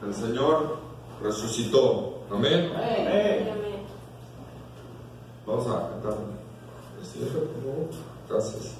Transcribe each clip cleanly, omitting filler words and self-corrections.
El Señor resucitó. Amén. Vamos a cantar. Gracias.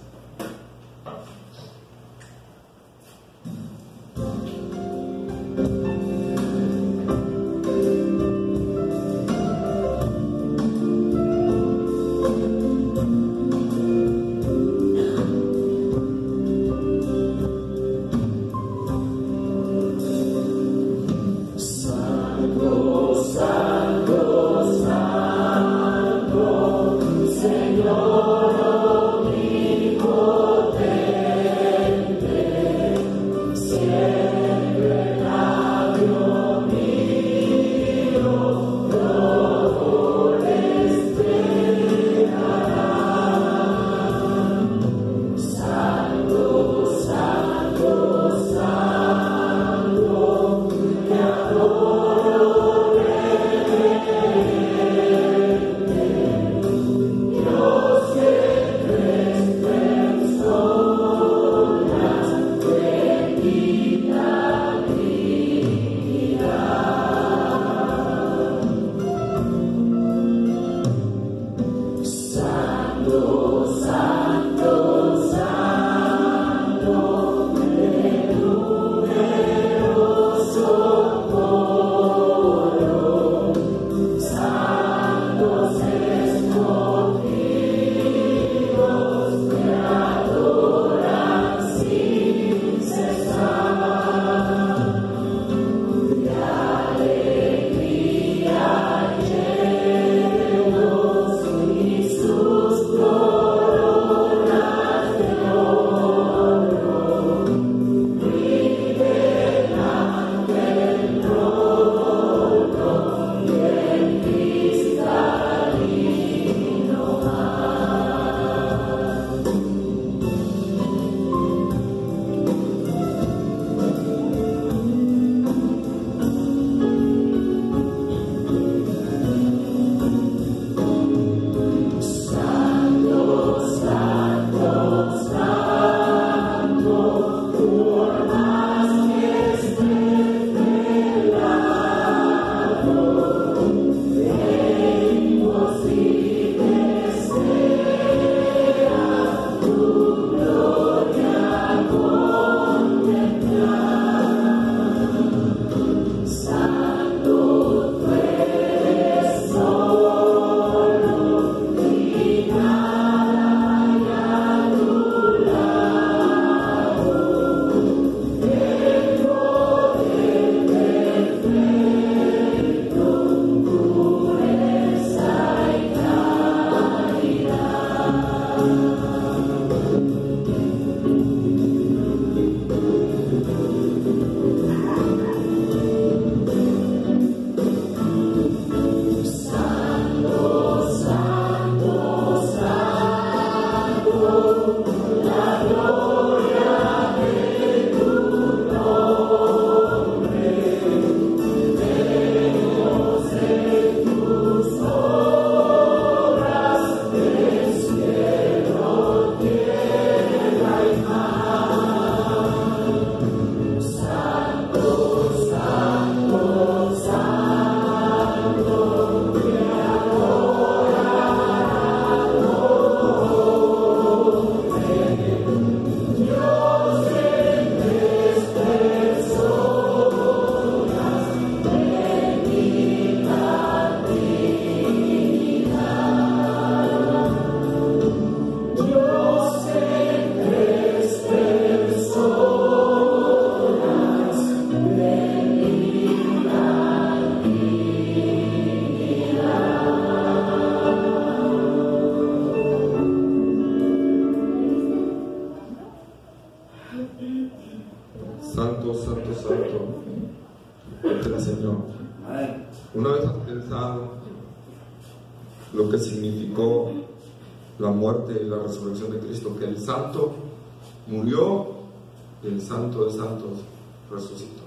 Santo, santo, santo es el Señor. Una vez has pensado lo que significó la muerte y la resurrección de Cristo, que el Santo murió y el Santo de Santos resucitó.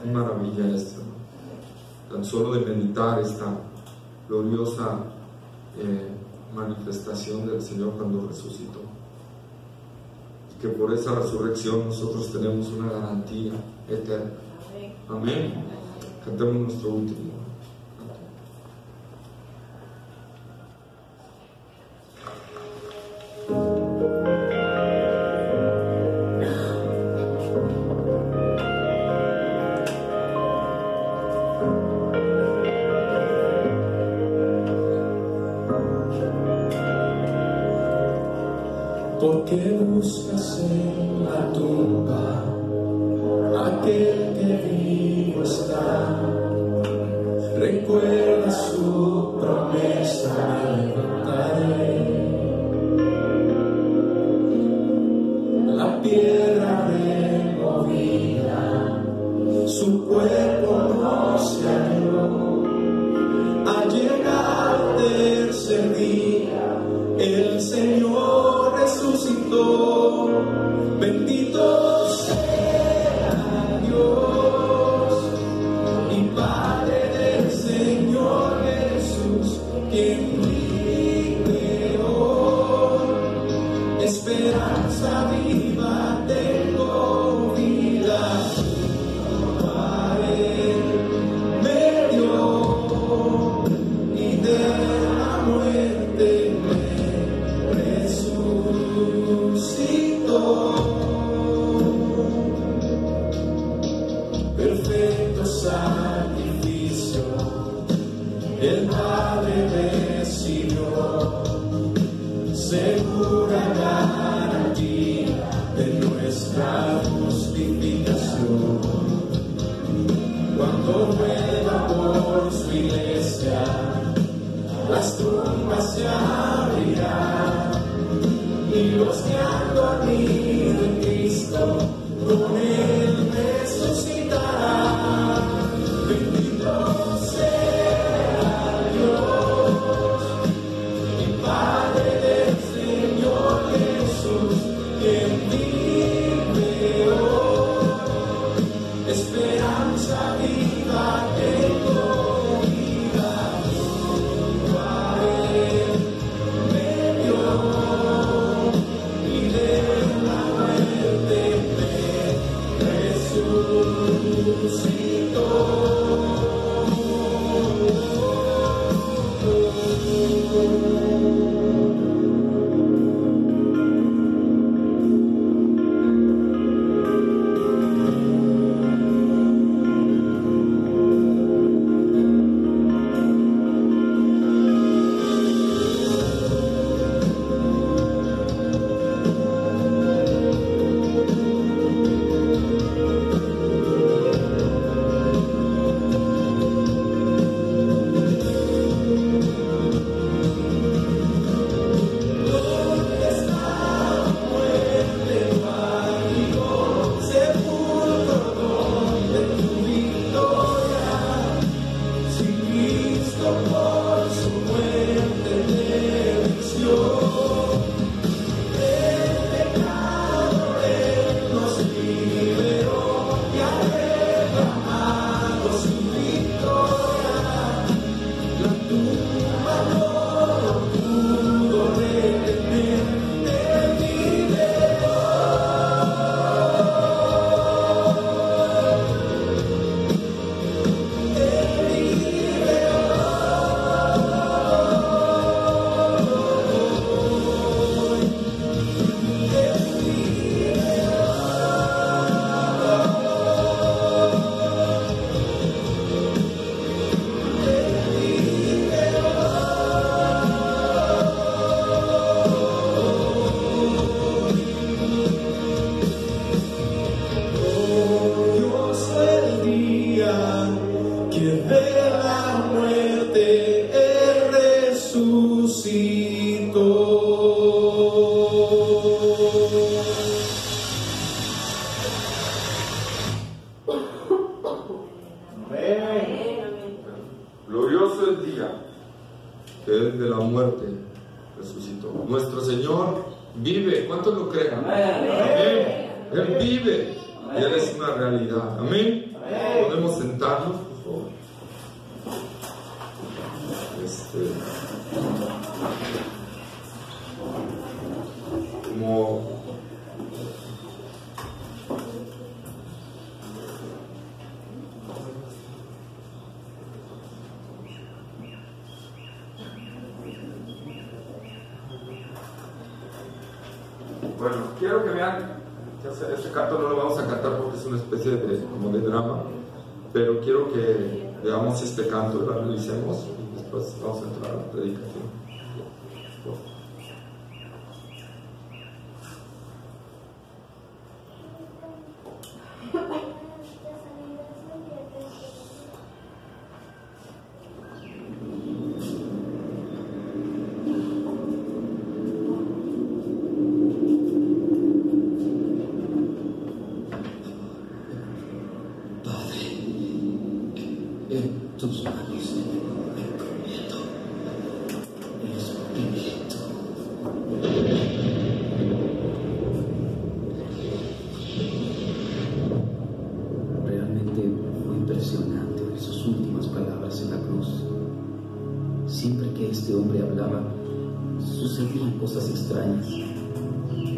Qué maravilla esto, ¿no? Tan solo de meditar esta gloriosa manifestación del Señor cuando resucitó. Que por esa resurrección nosotros tenemos una garantía eterna. Amén. Cantemos nuestro último. Porque buscas en la tumba aquel que vivo está. Recuerda su promesa, me levantaré. La piedra removida, su cuerpo no se halló. Al llegar el tercer día, el Señor resucitó. Bendito sea Dios y Padre del Señor Jesús, quien vive hoy. Esperanza viva tengo, vida a Él me dio, y de la muerte me resucitó. Perfecto sacrificio el Padre recibió, segura garantía de nuestra justificación. Cuando vuelva por su iglesia, las tumbas se abrirán, y los que han dormido en Cristo con Él resucitarán. Bendito sea Dios y Padre del Señor Jesús, quien vive hoy. Esperanza viva tengo, vida a Él me dio, y de la muerte me resucitó. Glorioso el día que Él de la muerte resucitó. Nuestro Señor vive. ¿Cuántos lo creen? Amén. Él vive. Y Él es una realidad. Amén. Podemos sentarnos, por favor. Como quiero que vean, este canto no lo vamos a cantar porque es una especie como de drama, pero quiero que veamos este canto, lo analicemos y después vamos a entrar a la predicación. Cosas extrañas.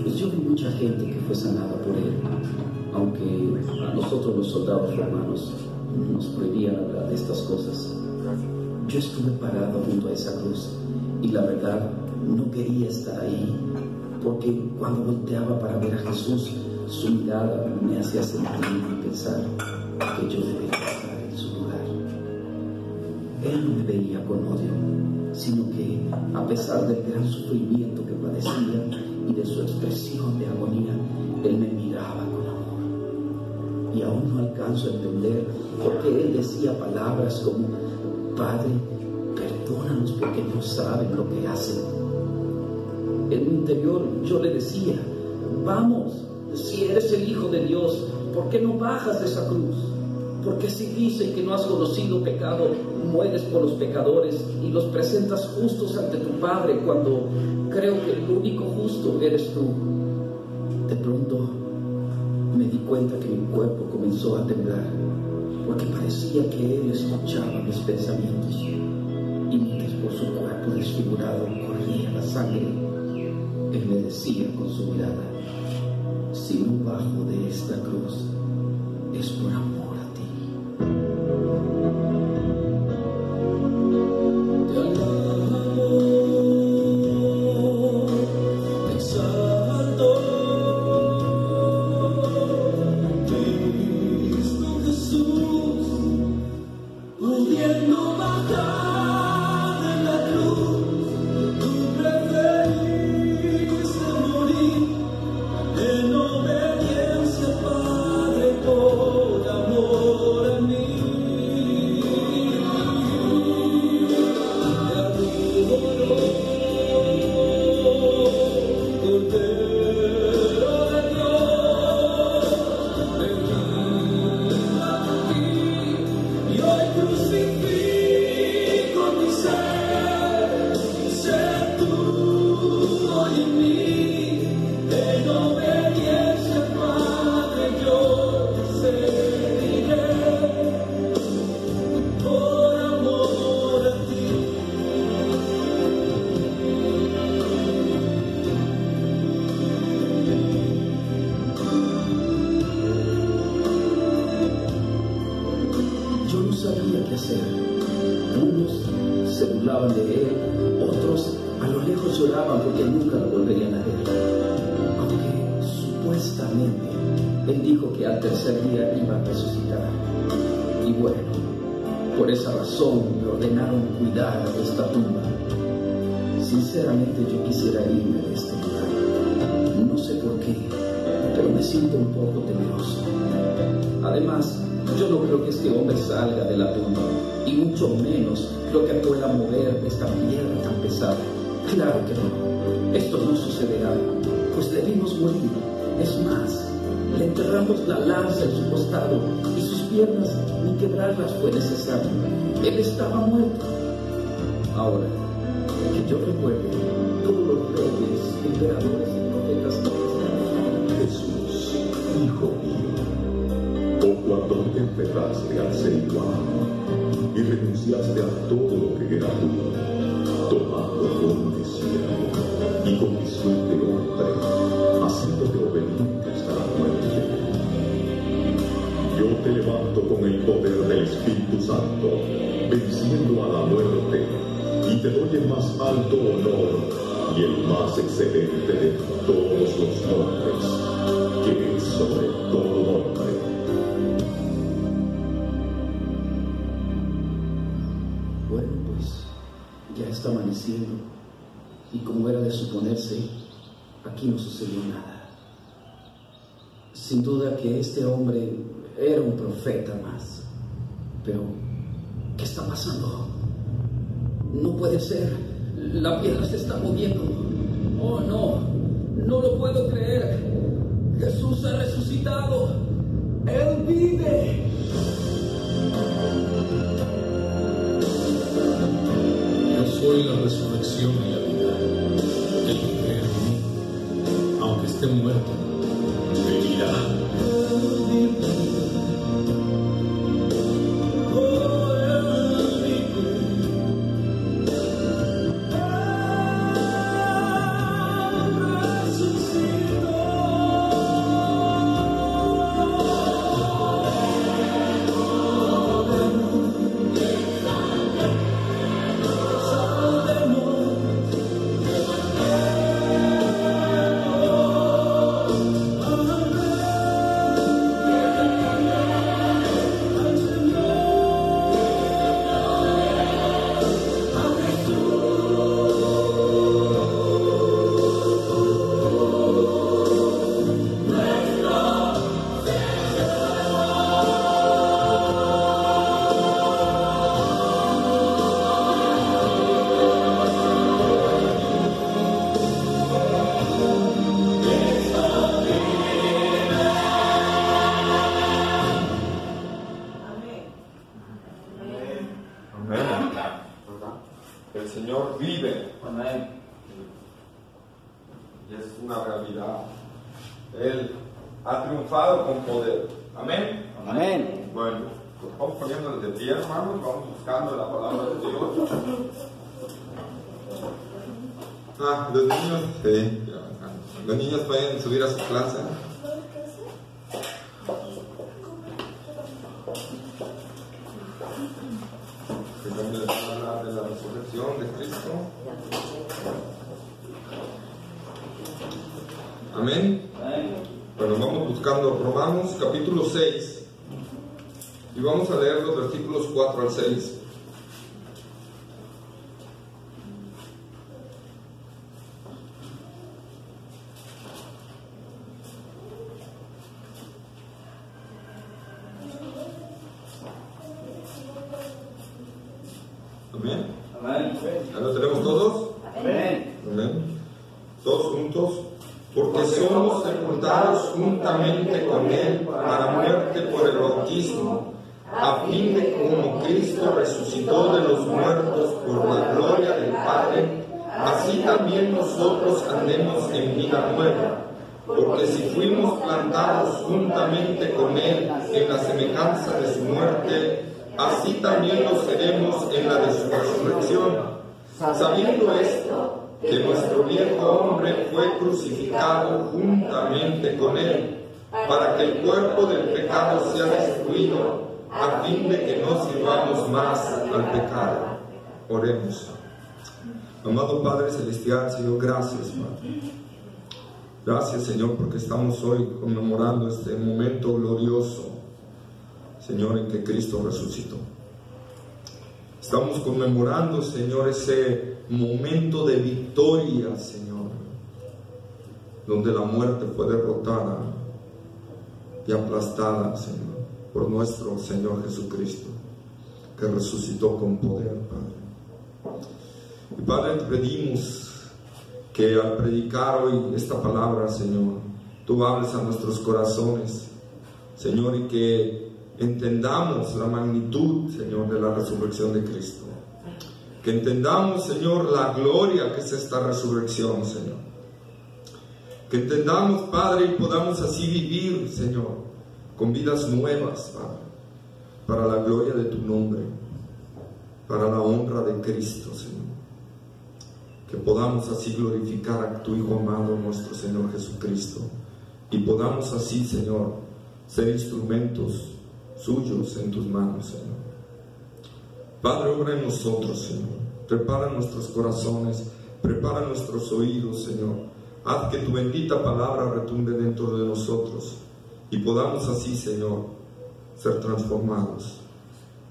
Pues yo vi mucha gente que fue sanada por él, aunque a nosotros los soldados romanos nos prohibían hablar de estas cosas. Yo estuve parado junto a esa cruz y la verdad no quería estar ahí, porque cuando volteaba para ver a Jesús, su mirada me hacía sentir y pensar que yo debería estar en su lugar. Él no me veía con odio, sino que a pesar del gran sufrimiento que padecía y de su expresión de agonía, él me miraba con amor. Y aún no alcanzo a entender por qué él decía palabras como: Padre, perdónanos porque no saben lo que hacen. En mi interior yo le decía: vamos, si eres el Hijo de Dios, ¿por qué no bajas de esa cruz? Porque si dicen que no has conocido pecado, mueres por los pecadores y los presentas justos ante tu Padre, cuando creo que el único justo eres tú. De pronto me di cuenta que mi cuerpo comenzó a temblar, porque parecía que él escuchaba mis pensamientos, y mientras por su cuerpo desfigurado corría la sangre, él me decía con su mirada: si no bajo de esta cruz, es por amor. Sinceramente yo quisiera irme de este lugar. No sé por qué, pero me siento un poco temeroso. Además, yo no creo que este hombre salga de la tumba, y mucho menos creo que pueda mover esta piedra tan pesada. Claro que no, esto no sucederá, pues debimos morir. Es más, le enterramos la lanza en su costado, y sus piernas ni quebrarlas fue necesario. Él estaba muerto. Ahora, que yo recuerde, todos los reyes, emperadores y profetas. Jesús, hijo mío, o cuando te enferraste al ser humano y renunciaste a todo lo que era tuyo, tomando forma de siervo y con visión de hombre, haciéndote obediente hasta la muerte. Yo te levanto con el poder del Espíritu Santo, venciendo a la muerte, y te doy el más alto honor y el más excelente de todos los nombres, que es sobre todo nombre. Bueno, pues ya está amaneciendo, y como era de suponerse, aquí no sucedió nada. Sin duda que este hombre era un profeta más. Pero, ¿qué está pasando? No puede ser. La piedra se está moviendo. Oh, no. No lo puedo creer. Jesús ha resucitado. Él vive. Yo soy la resurrección y la vida. El que cree en mí, aunque esté muerto, vivirá. El Señor vive. Amén. Y es una realidad. Él ha triunfado con poder. Amén. Amén. Bueno, pues vamos poniéndonos de pie, hermanos. Vamos buscando la palabra de Dios. Los niños, sí. Los niños pueden subir a su clase. Donde les va a hablar de la resurrección de Cristo. Amén. Bueno, vamos buscando Romanos capítulo 6 y vamos a leer los versículos 4 al 6. Amén. Amén. ¿Ya lo tenemos todos? Amén. Amén. Todos juntos. Porque somos sepultados juntamente con Él para muerte por el bautismo, a fin de que como Cristo resucitó de los muertos por la gloria del Padre, así también nosotros andemos en vida nueva. Porque si fuimos plantados juntamente con Él en la semejanza de su muerte, así también lo seremos en la de su resurrección. Sabiendo esto, que nuestro viejo hombre fue crucificado juntamente con Él, para que el cuerpo del pecado sea destruido, a fin de que no sirvamos más al pecado. Oremos. Amado Padre Celestial, Señor, gracias, Padre. Gracias, Señor, porque estamos hoy conmemorando este momento glorioso, Señor, en que Cristo resucitó. Estamos conmemorando, Señor, ese momento de victoria, Señor, donde la muerte fue derrotada y aplastada, Señor, por nuestro Señor Jesucristo, que resucitó con poder, Padre. Y Padre, te pedimos que al predicar hoy esta palabra, Señor, tú hables a nuestros corazones, Señor, y que entendamos la magnitud, Señor, de la resurrección de Cristo. Que entendamos, Señor, la gloria que es esta resurrección, Señor. Que entendamos, Padre, y podamos así vivir, Señor, con vidas nuevas, Padre, para la gloria de tu nombre, para la honra de Cristo, Señor. Que podamos así glorificar a tu Hijo amado, nuestro Señor Jesucristo, y podamos así, Señor, ser instrumentos suyos en tus manos, Señor. Padre, obra en nosotros, Señor. Prepara nuestros corazones Prepara nuestros oídos, Señor. Haz que tu bendita palabra retumbe dentro de nosotros y podamos así, Señor, ser transformados.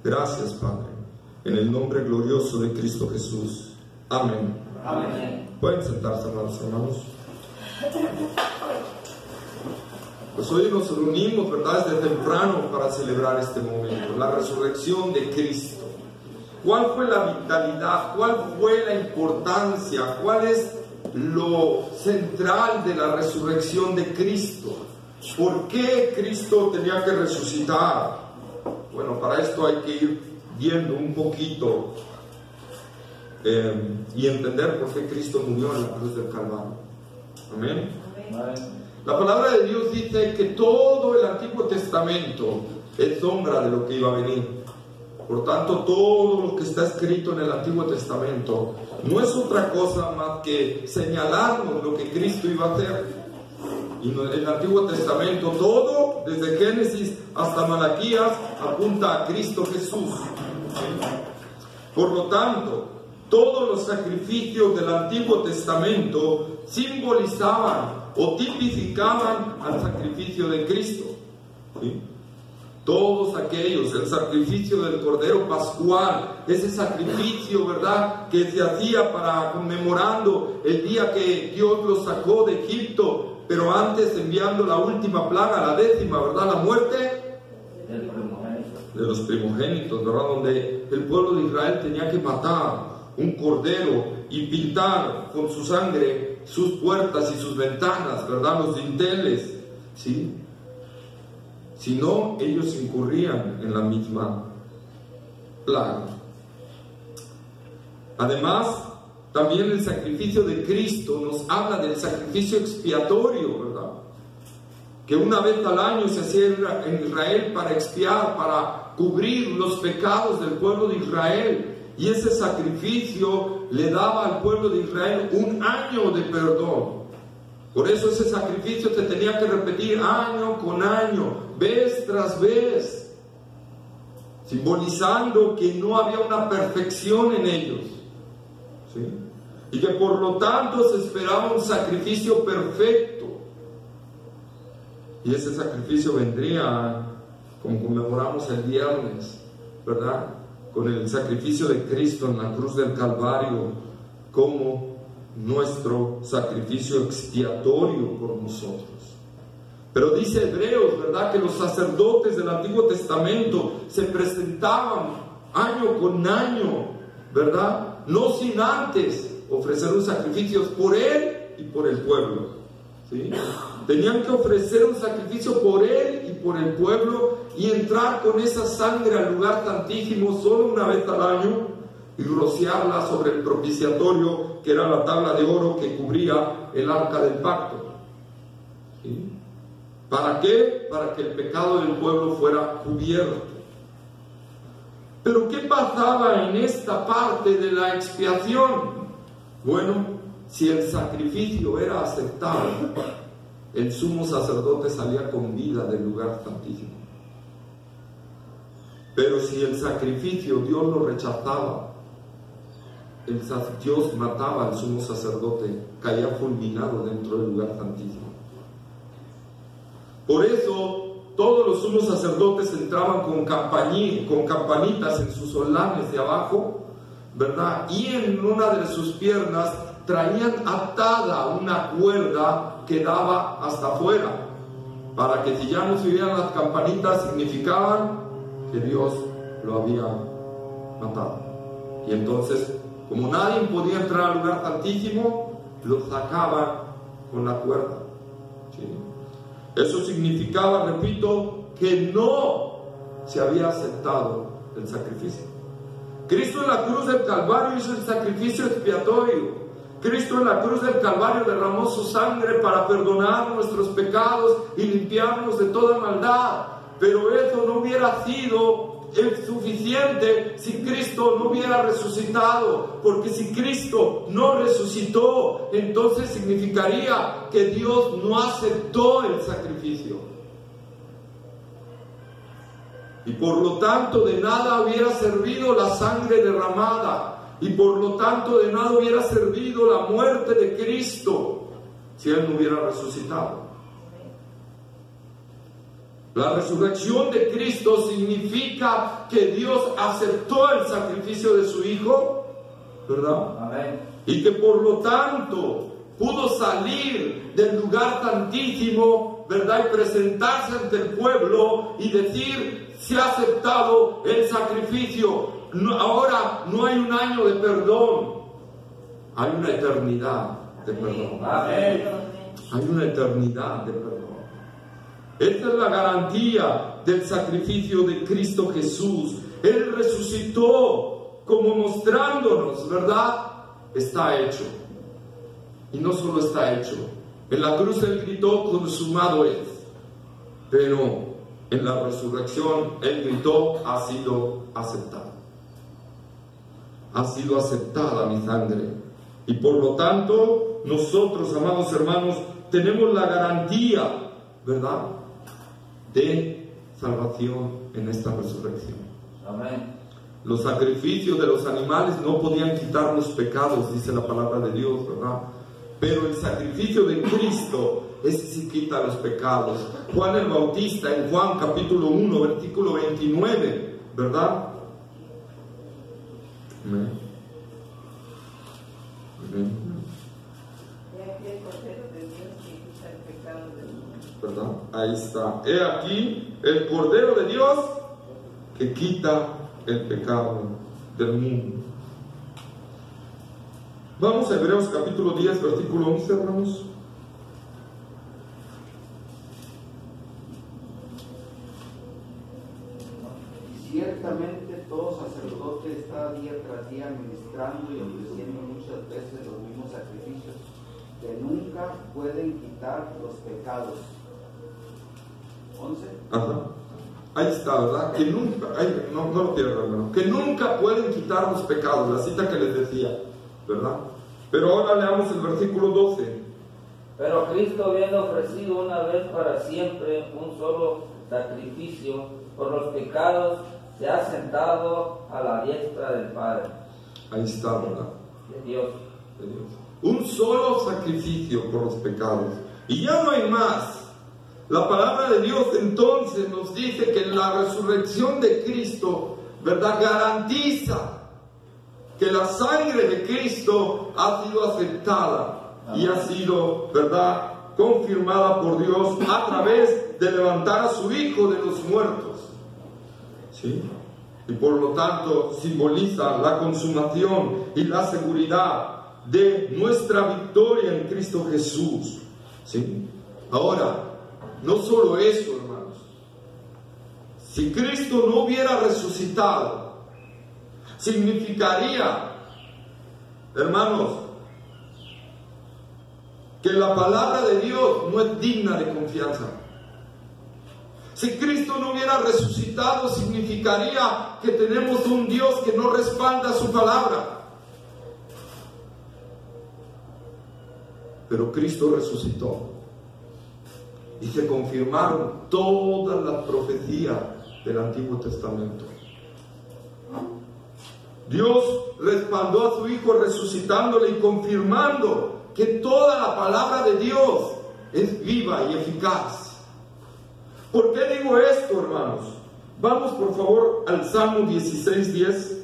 Gracias, Padre, en el nombre glorioso de Cristo Jesús. Amén. Amén. Pueden sentarse, amados hermanos. Pues hoy nos reunimos, ¿verdad?, desde temprano para celebrar este momento, la resurrección de Cristo. ¿Cuál fue la vitalidad? ¿Cuál fue la importancia? ¿Cuál es lo central de la resurrección de Cristo? ¿Por qué Cristo tenía que resucitar? Bueno, para esto hay que ir viendo un poquito y entender por qué Cristo murió en la cruz del Calvario. Amén. La palabra de Dios dice que todo el Antiguo Testamento es sombra de lo que iba a venir. Por tanto, todo lo que está escrito en el Antiguo Testamento no es otra cosa más que señalarnos lo que Cristo iba a hacer. Y en el Antiguo Testamento todo, desde Génesis hasta Malaquías, apunta a Cristo Jesús. Por lo tanto, todos los sacrificios del Antiguo Testamento simbolizaban o tipificaban al sacrificio de Cristo. ¿Sí? Todos aquellos, el sacrificio del Cordero Pascual, ese sacrificio, ¿verdad?, que se hacía para conmemorando el día que Dios los sacó de Egipto, pero antes enviando la última plaga, la 10ª, ¿verdad?, la muerte de los primogénitos, ¿verdad?, donde el pueblo de Israel tenía que matar un cordero y pintar con su sangre sus puertas y sus ventanas, ¿verdad?, los dinteles, ¿sí? Si no, ellos incurrían en la misma plaga. Además, también el sacrificio de Cristo nos habla del sacrificio expiatorio, ¿verdad?, que una vez al año se hacía en Israel para expiar, para cubrir los pecados del pueblo de Israel. Y ese sacrificio le daba al pueblo de Israel un año de perdón. Por eso ese sacrificio se tenía que repetir año con año, vez tras vez, simbolizando que no había una perfección en ellos, ¿sí? Y que por lo tanto se esperaba un sacrificio perfecto. Y ese sacrificio vendría, como conmemoramos el viernes, ¿verdad?, con el sacrificio de Cristo en la cruz del Calvario, como nuestro sacrificio expiatorio por nosotros. Pero dice Hebreos, ¿verdad?, que los sacerdotes del Antiguo Testamento se presentaban año con año, ¿verdad?, no sin antes ofrecer un sacrificio por él y por el pueblo, ¿sí? Tenían que ofrecer un sacrificio por él y por el pueblo y entrar con esa sangre al lugar santísimo solo una vez al año y rociarla sobre el propiciatorio, que era la tabla de oro que cubría el arca del pacto. ¿Sí? ¿Para qué? Para que el pecado del pueblo fuera cubierto. Pero ¿qué pasaba en esta parte de la expiación? Bueno, si el sacrificio era aceptado, el sumo sacerdote salía con vida del lugar santísimo. Pero si el sacrificio Dios lo rechazaba, Dios mataba al sumo sacerdote, caía fulminado dentro del lugar santísimo. Por eso todos los sumos sacerdotes entraban con campanitas en sus solanes de abajo, ¿verdad? Y en una de sus piernas traían atada una cuerda que daba hasta afuera, para que si ya no se oían las campanitas, significaban que Dios lo había matado. Y entonces, como nadie podía entrar al lugar santísimo, lo sacaban con la cuerda, ¿sí? Eso significaba, repito, que no se había aceptado el sacrificio. Cristo en la cruz del Calvario hizo el sacrificio expiatorio. Cristo en la cruz del Calvario derramó su sangre para perdonar nuestros pecados y limpiarnos de toda maldad. Pero eso no hubiera sido suficiente si Cristo no hubiera resucitado, porque si Cristo no resucitó, entonces significaría que Dios no aceptó el sacrificio. Y por lo tanto de nada hubiera servido la sangre derramada, Y por lo tanto de nada hubiera servido la muerte de Cristo si Él no hubiera resucitado. La resurrección de Cristo significa que Dios aceptó el sacrificio de su Hijo, ¿verdad? Amén. Y que por lo tanto pudo salir del lugar santísimo, ¿verdad? Y presentarse ante el pueblo y decir: se ha aceptado el sacrificio. Ahora no hay un año de perdón, hay una eternidad de perdón. Amén. Hay una eternidad de perdón. Esta es la garantía del sacrificio de Cristo Jesús. Él resucitó como mostrándonos, ¿verdad? Está hecho. Y no solo está hecho. En la cruz Él gritó: consumado es. Pero en la resurrección Él gritó: ha sido aceptado. Ha sido aceptada mi sangre. Y por lo tanto, nosotros, amados hermanos, tenemos la garantía, ¿verdad?, de salvación en esta resurrección. Amén. Los sacrificios de los animales no podían quitar los pecados, dice la palabra de Dios, ¿verdad? Pero el sacrificio de Cristo, ese sí quita los pecados. Juan el Bautista, en Juan capítulo 1, versículo 29, ¿verdad? Amén. Amén. ¿Verdad? Ahí está. He aquí el Cordero de Dios que quita el pecado del mundo. Vamos a Hebreos capítulo 10, versículo 11, hermanos. Ciertamente todo sacerdote está día tras día ministrando y ofreciendo muchas veces los mismos sacrificios que nunca pueden quitar los pecados. 11. Ajá. Ahí está, ¿verdad? Que nunca, no lo pierdan, hermano. Que nunca pueden quitar los pecados, la cita que les decía, ¿verdad? Pero ahora leamos el versículo 12. Pero Cristo, habiendo ofrecido una vez para siempre un solo sacrificio por los pecados, se ha sentado a la diestra del Padre. Ahí está, ¿verdad? De Dios. De Dios. Un solo sacrificio por los pecados. Y ya no hay más. La palabra de Dios entonces nos dice que la resurrección de Cristo, ¿verdad?, garantiza que la sangre de Cristo ha sido aceptada y ha sido, ¿verdad?, confirmada por Dios a través de levantar a su Hijo de los muertos. ¿Sí? Y por lo tanto simboliza la consumación y la seguridad de nuestra victoria en Cristo Jesús. ¿Sí? Ahora, no solo eso, hermanos. Si Cristo no hubiera resucitado, significaría, hermanos, que la palabra de Dios no es digna de confianza. Si Cristo no hubiera resucitado, significaría que tenemos un Dios que no respalda su palabra. Pero Cristo resucitó y se confirmaron todas las profecías del Antiguo Testamento. Dios respaldó a su Hijo resucitándole y confirmando que toda la palabra de Dios es viva y eficaz. ¿Por qué digo esto, hermanos? Vamos por favor al Salmo 16:10.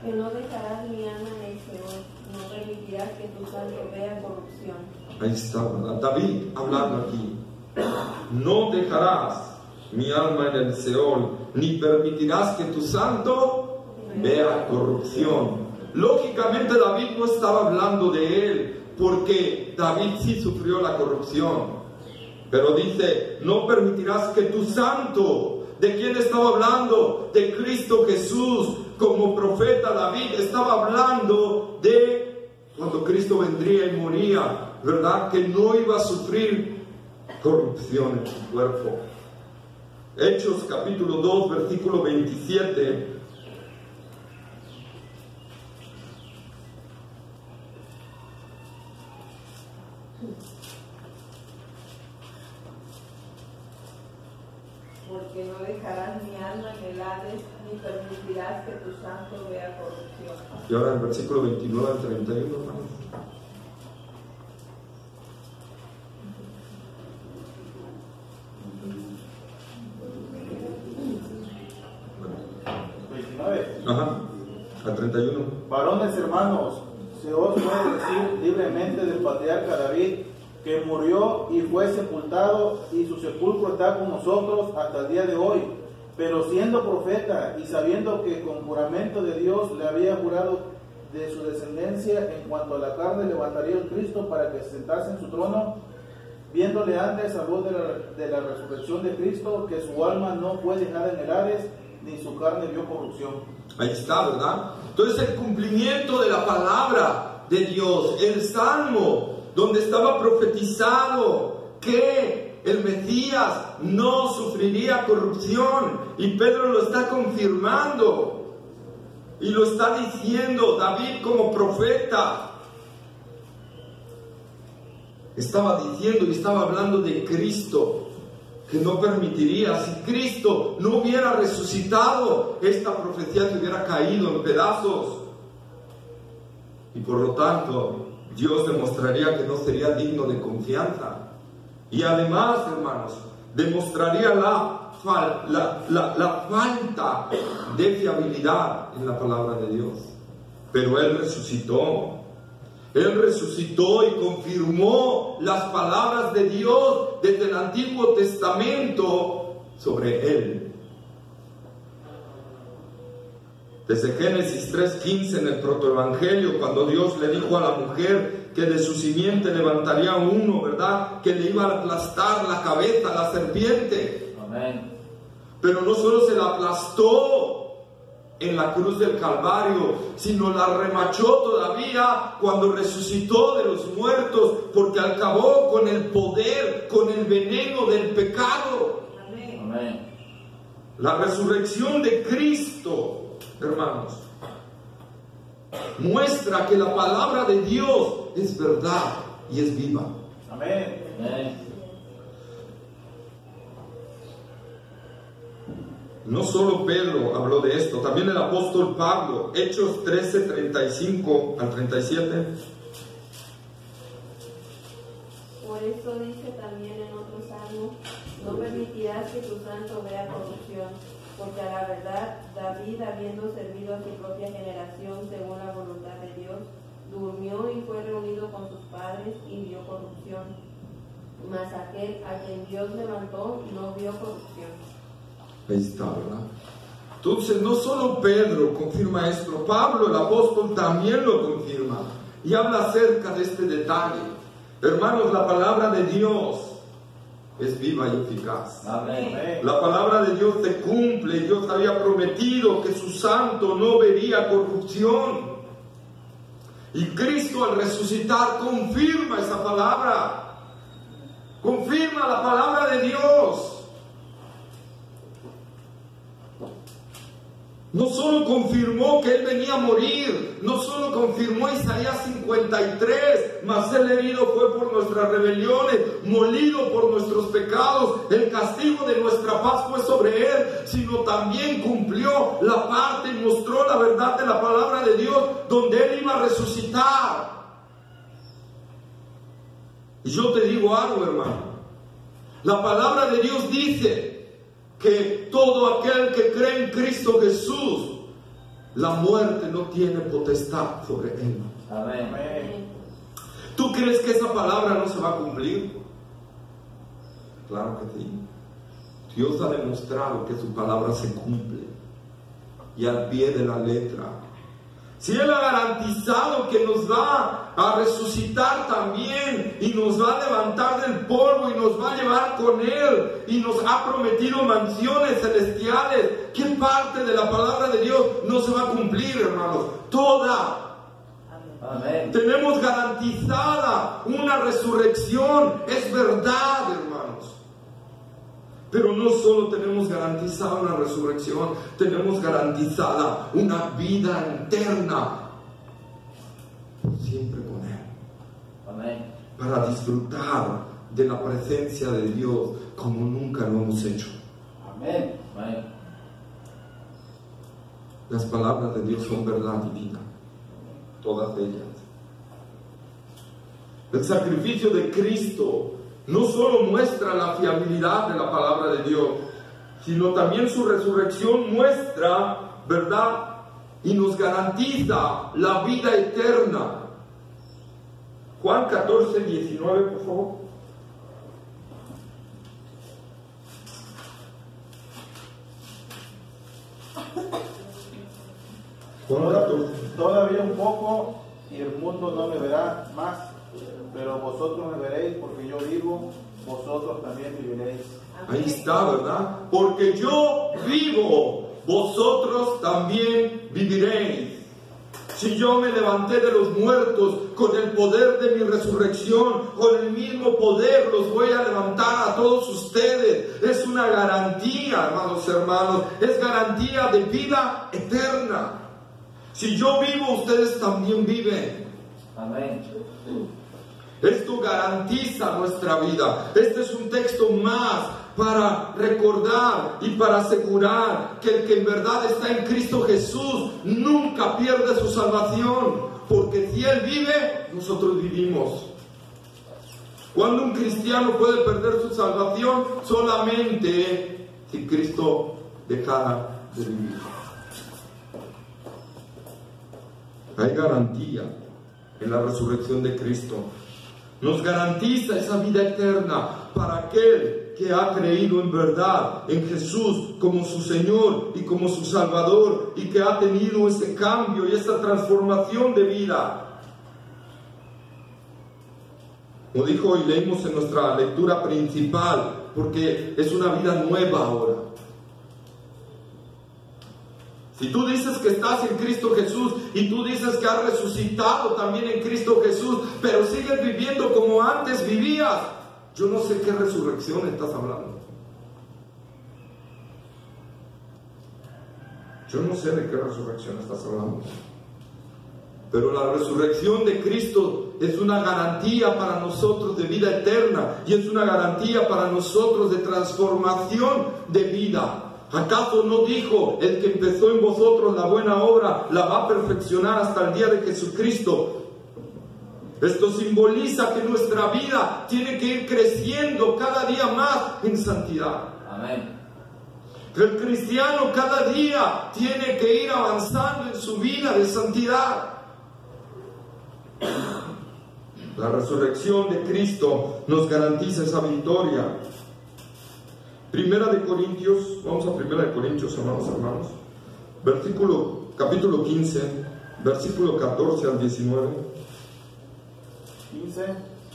Que no dejarás mi alma en el Seol, no permitirás que tu santo vea corrupción. Ahí está, ¿verdad? David hablando aquí. No dejarás mi alma en el Seol, ni permitirás que tu santo vea corrupción. Lógicamente David no estaba hablando de él, porque David sí sufrió la corrupción. Pero dice, no permitirás que tu santo, ¿de quién estaba hablando? De Cristo Jesús. Como profeta David estaba hablando de cuando Cristo vendría y moría, ¿verdad? Que no iba a sufrir corrupción en su cuerpo. Hechos capítulo 2, versículo 27. porque no dejarás mi alma en el Hades, ni permitirás que tu santo vea corrupción. Y ahora el versículo 29 al 31, hermanos. Ajá, al 31. Varones hermanos, se os puede decir libremente del patriarca David, que murió y fue sepultado, y su sepulcro está con nosotros hasta el día de hoy. Pero siendo profeta y sabiendo que con juramento de Dios le había jurado de su descendencia en cuanto a la carne levantaría el Cristo para que se sentase en su trono, viéndole antes a voz de la resurrección de Cristo, que su alma no fue dejada en el Hades, ni su carne vio corrupción. Ahí está, ¿verdad? Entonces el cumplimiento de la palabra de Dios, el Salmo, donde estaba profetizado que el Mesías no sufriría corrupción, y Pedro lo está confirmando, y lo está diciendo David como profeta. Estaba diciendo y estaba hablando de Cristo, que no permitiría, si Cristo no hubiera resucitado, esta profecía se hubiera caído en pedazos. Y por lo tanto, Dios demostraría que no sería digno de confianza. Y además, hermanos, demostraría la falta de fiabilidad en la palabra de Dios. Pero Él resucitó. Él resucitó y confirmó las palabras de Dios desde el Antiguo Testamento sobre Él. Desde Génesis 3:15 en el protoevangelio, cuando Dios le dijo a la mujer que de su simiente levantaría uno, ¿verdad?, que le iba a aplastar la cabeza a la serpiente. Amén. Pero no solo se la aplastó en la cruz del Calvario, sino la remachó todavía cuando resucitó de los muertos, porque acabó con el poder, con el veneno del pecado. Amén. La resurrección de Cristo, hermanos, muestra que la palabra de Dios es verdad y es viva. Amén. Amén. No solo Pedro habló de esto, también el apóstol Pablo, Hechos 13, 35 al 37. Por eso dice también en otro salmo, no permitirás que tu santo vea corrupción, porque a la verdad David, habiendo servido a su propia generación según la voluntad de Dios, durmió y fue reunido con sus padres y vio corrupción. Mas aquel a quien Dios levantó no vio corrupción. Ahí está, ¿verdad? Entonces no solo Pedro confirma esto, Pablo el apóstol también lo confirma y habla acerca de este detalle. Hermanos, la palabra de Dios es viva y eficaz. Amén. La palabra de Dios se cumple. Dios había prometido que su santo no vería corrupción, y Cristo al resucitar confirma esa palabra, confirma la palabra de Dios. No solo confirmó que Él venía a morir, no solo confirmó Isaías 53, mas Él herido fue por nuestras rebeliones, molido por nuestros pecados, el castigo de nuestra paz fue sobre Él, sino también cumplió la parte y mostró la verdad de la palabra de Dios, donde Él iba a resucitar. Y yo te digo algo, hermano, la palabra de Dios dice que todo aquel que cree en Cristo Jesús, la muerte no tiene potestad sobre él. Amén. ¿Tú crees que esa palabra no se va a cumplir? Claro que sí. Dios ha demostrado que su palabra se cumple, y al pie de la letra. Si Él ha garantizado que nos va a resucitar también, y nos va a levantar del polvo, y nos va a llevar con Él, y nos ha prometido mansiones celestiales, ¿qué parte de la palabra de Dios no se va a cumplir, hermanos? Toda. Amén. Tenemos garantizada una resurrección, es verdad, hermanos. Pero no solo tenemos garantizada una resurrección, tenemos garantizada una vida eterna por siempre con Él. Amén. Para disfrutar de la presencia de Dios como nunca lo hemos hecho. Amén. Amén. Las palabras de Dios son verdad divina, todas ellas. El sacrificio de Cristo no solo muestra la fiabilidad de la palabra de Dios, sino también su resurrección muestra verdad y nos garantiza la vida eterna. Juan 14, 19, por favor. Juan 14. Todavía un poco y el mundo no me verá más, pero vosotros me veréis porque yo vivo, vosotros también viviréis. Ahí está, ¿verdad? Porque yo vivo, vosotros también viviréis. Si yo me levanté de los muertos con el poder de mi resurrección, con el mismo poder los voy a levantar a todos ustedes. Es una garantía, hermanos, es garantía de vida eterna. Si yo vivo, ustedes también viven. Amén. Esto garantiza nuestra vida. Este es un texto más para recordar y para asegurar que el que en verdad está en Cristo Jesús nunca pierde su salvación, porque si Él vive, nosotros vivimos. ¿Cuándo un cristiano puede perder su salvación? Solamente si Cristo dejara de vivir. Hay garantía en la resurrección de Cristo. Nos garantiza esa vida eterna para aquel que ha creído en verdad en Jesús como su Señor y como su Salvador, y que ha tenido ese cambio y esa transformación de vida. Como dijo y leímos en nuestra lectura principal, porque es una vida nueva ahora. Si tú dices que estás en Cristo Jesús y tú dices que has resucitado también en Cristo Jesús, pero sigues viviendo como antes vivías, yo no sé qué resurrección estás hablando. Yo no sé de qué resurrección estás hablando. Pero la resurrección de Cristo es una garantía para nosotros de vida eterna, y es una garantía para nosotros de transformación de vida. ¿Acaso no dijo: el que empezó en vosotros la buena obra la va a perfeccionar hasta el día de Jesucristo? Esto simboliza que nuestra vida tiene que ir creciendo cada día más en santidad. Amén. Que el cristiano cada día tiene que ir avanzando en su vida de santidad. La resurrección de Cristo nos garantiza esa victoria. Primera de Corintios, vamos a Primera de Corintios, hermanos, capítulo 15, versículo 14 al 19.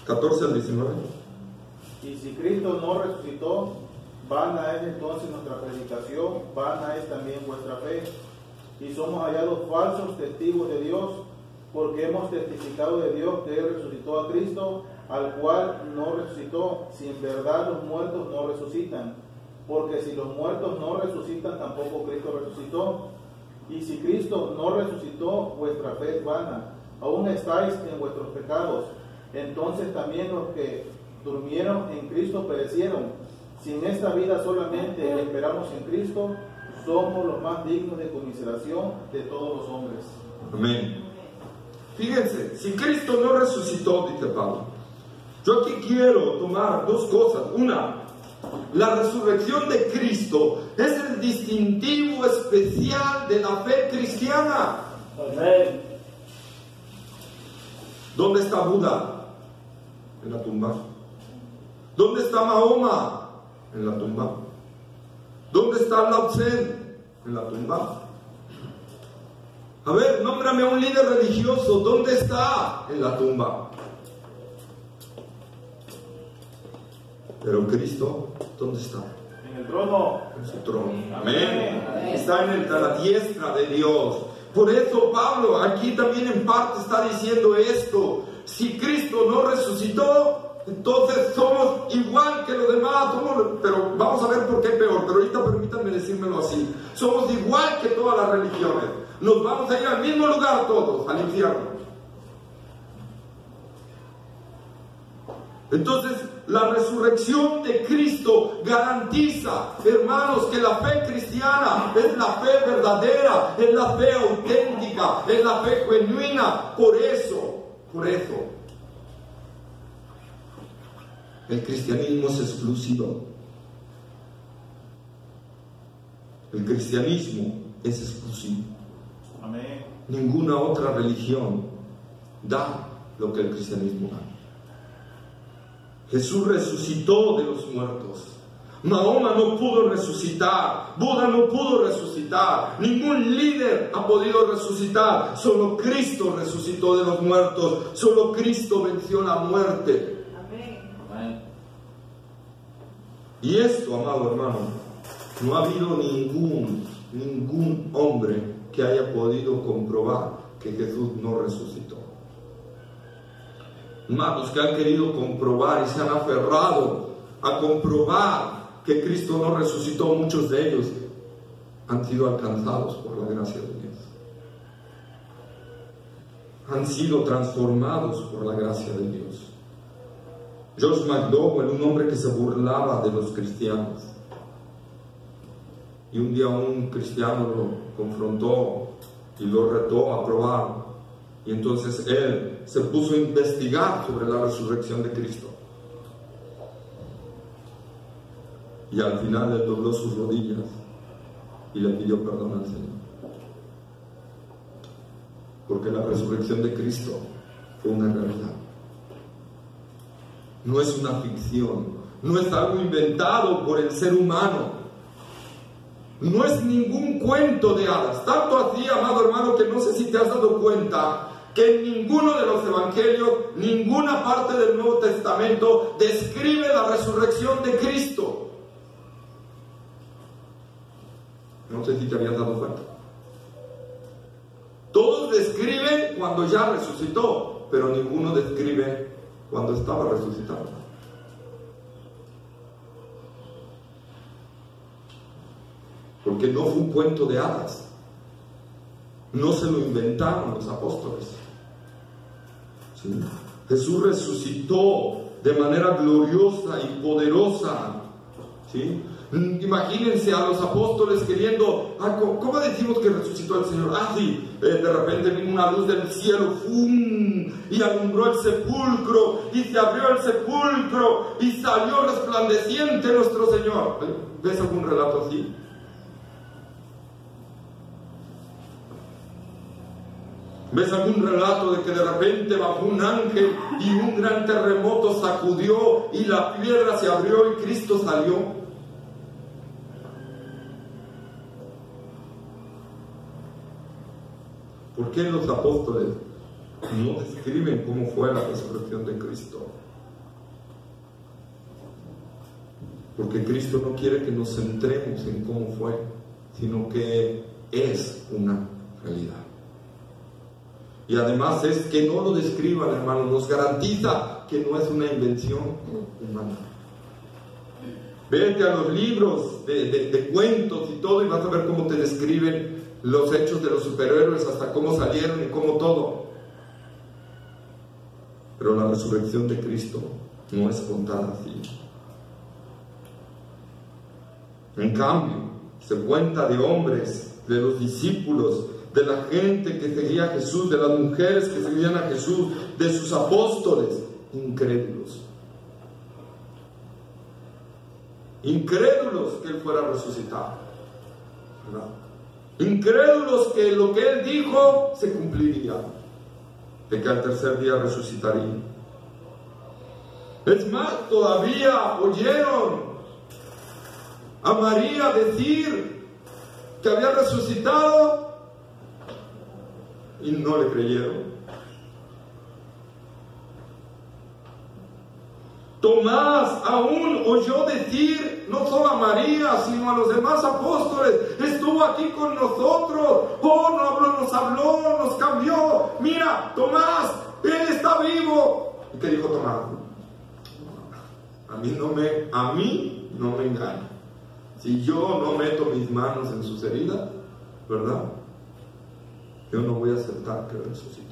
14 al 19. Y si Cristo no resucitó, vana es entonces nuestra predicación, vana es también vuestra fe. Y somos hallados falsos testigos de Dios, porque hemos testificado de Dios que Él resucitó a Cristo, al cual no resucitó, si en verdad los muertos no resucitan. Porque si los muertos no resucitan, tampoco Cristo resucitó. Y si Cristo no resucitó, vuestra fe es vana. Aún estáis en vuestros pecados. Entonces también los que durmieron en Cristo perecieron. Si en esta vida solamente esperamos en Cristo, somos los más dignos de conmiseración de todos los hombres. Amén. Fíjense, si Cristo no resucitó, dice Pablo, yo aquí quiero tomar dos cosas. Una, la resurrección de Cristo es el distintivo especial de la fe cristiana. Amén. ¿Dónde está Buda? En la tumba. ¿Dónde está Mahoma? En la tumba. ¿Dónde está Lao Tse? En la tumba. A ver, nómbrame a un líder religioso. ¿Dónde está? En la tumba. Pero Cristo, ¿dónde está? En el trono. En su trono. Amén. Está en la diestra de Dios. Por eso Pablo aquí también en parte está diciendo esto. Si Cristo no resucitó, entonces somos igual que los demás. Pero vamos a ver por qué peor. Pero ahorita permítanme decírmelo así. Somos igual que todas las religiones. Nos vamos a ir al mismo lugar todos, al infierno. Entonces, la resurrección de Cristo garantiza, hermanos, que la fe cristiana es la fe verdadera, es la fe auténtica, es la fe genuina. Por eso, el cristianismo es exclusivo. El cristianismo es exclusivo. Amén. Ninguna otra religión da lo que el cristianismo da. Jesús resucitó de los muertos. Mahoma no pudo resucitar, Buda no pudo resucitar, ningún líder ha podido resucitar. Solo Cristo resucitó de los muertos, solo Cristo venció la muerte. Amén. Y esto, amado hermano, no ha habido ningún hombre que haya podido comprobar que Jesús no resucitó. Hermanos que han querido comprobar y se han aferrado a comprobar que Cristo no resucitó, muchos de ellos han sido alcanzados por la gracia de Dios. Han sido transformados por la gracia de Dios. Josh McDowell, un hombre que se burlaba de los cristianos, y un día un cristiano lo confrontó y lo retó a probar. Y entonces él se puso a investigar sobre la resurrección de Cristo. Y al final él dobló sus rodillas y le pidió perdón al Señor. Porque la resurrección de Cristo fue una realidad. No es una ficción, no es algo inventado por el ser humano. No es ningún cuento de hadas. Tanto así, amado hermano, que no sé si te has dado cuenta que en ninguno de los evangelios, ninguna parte del Nuevo Testamento describe la resurrección de Cristo. No sé si te habías dado cuenta. Todos describen cuando ya resucitó, pero ninguno describe cuando estaba resucitado. Porque no fue un cuento de hadas. No se lo inventaron los apóstoles. ¿Sí? Jesús resucitó de manera gloriosa y poderosa. ¿Sí? Imagínense a los apóstoles queriendo, ¿cómo decimos que resucitó el Señor? Sí, de repente vino una luz del cielo, ¡fum!, y alumbró el sepulcro, y se abrió el sepulcro, y salió resplandeciente nuestro Señor. ¿Ves algún relato así? ¿Ves algún relato de que de repente bajó un ángel y un gran terremoto sacudió y la piedra se abrió y Cristo salió? ¿Por qué los apóstoles no describen cómo fue la resurrección de Cristo? Porque Cristo no quiere que nos centremos en cómo fue, sino que es una realidad. Y además es que no lo describan, hermanos, nos garantiza que no es una invención humana. Vete a los libros de cuentos y todo y vas a ver cómo te describen los hechos de los superhéroes, hasta cómo salieron y cómo todo. Pero la resurrección de Cristo no es contada así. En cambio, se cuenta de hombres, de los discípulos, de la gente que seguía a Jesús, de las mujeres que seguían a Jesús, de sus apóstoles, incrédulos. Incrédulos que Él fuera resucitado, ¿verdad? Incrédulos que lo que Él dijo se cumpliría, de que al tercer día resucitaría. Es más, todavía oyeron a María decir que había resucitado y no le creyeron. Tomás aún oyó decir, no solo a María, sino a los demás apóstoles, estuvo aquí con nosotros, nos habló, nos cambió. Mira, Tomás, Él está vivo. ¿Y qué dijo Tomás? A mí no me engaña. Si yo no meto mis manos en sus heridas, ¿verdad?, yo no voy a aceptar que resucite.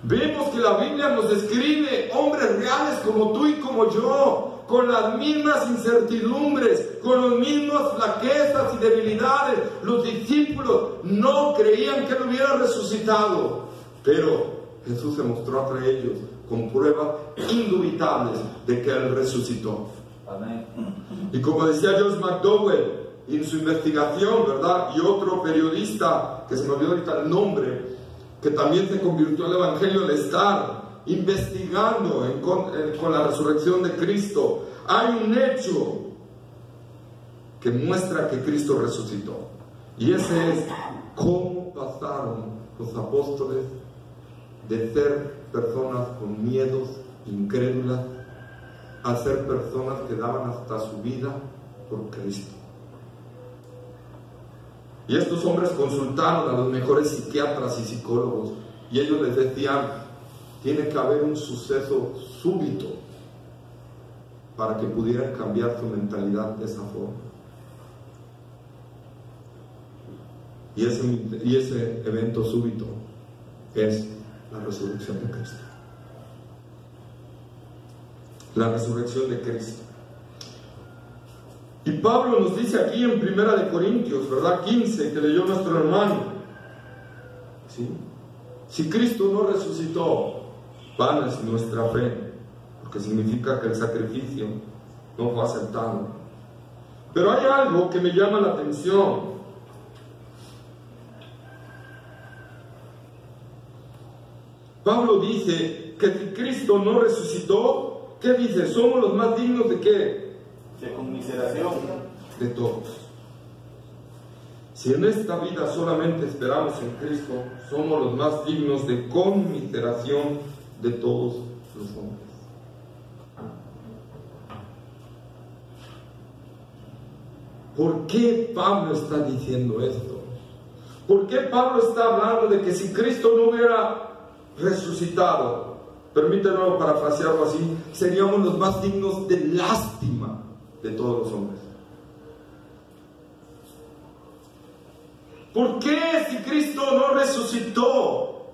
Vemos que la Biblia nos describe hombres reales como tú y como yo, con las mismas incertidumbres, con las mismas flaquezas y debilidades. Los discípulos no creían que Él hubiera resucitado, pero Jesús se mostró entre ellos con pruebas indubitables de que Él resucitó. Amén. Y como decía George McDowell en su investigación, ¿verdad? Y otro periodista, que se me olvidó ahorita el nombre, que también se convirtió al Evangelio al estar investigando con la resurrección de Cristo, hay un hecho que muestra que Cristo resucitó. Y ese es cómo pasaron los apóstoles de ser personas con miedos, incrédulas, a ser personas que daban hasta su vida por Cristo. Y estos hombres consultaron a los mejores psiquiatras y psicólogos, y ellos les decían: tiene que haber un suceso súbito para que pudieran cambiar su mentalidad de esa forma. Y ese evento súbito es la resurrección de Cristo. La resurrección de Cristo. Y Pablo nos dice aquí en 1 Corintios, ¿verdad? 15, que leyó nuestro hermano. ¿Sí? Si Cristo no resucitó, vana es nuestra fe, porque significa que el sacrificio no fue aceptado. Pero hay algo que me llama la atención. Pablo dice que si Cristo no resucitó, ¿qué dice? Somos los más dignos de ¿qué? De conmiseración. De todos. Si en esta vida solamente esperamos en Cristo, somos los más dignos de conmiseración de todos los hombres. ¿Por qué Pablo está diciendo esto? ¿Por qué Pablo está hablando de que si Cristo no hubiera resucitado, permítanme parafrasearlo así, seríamos los más dignos de lástima de todos los hombres? ¿Por qué si Cristo no resucitó,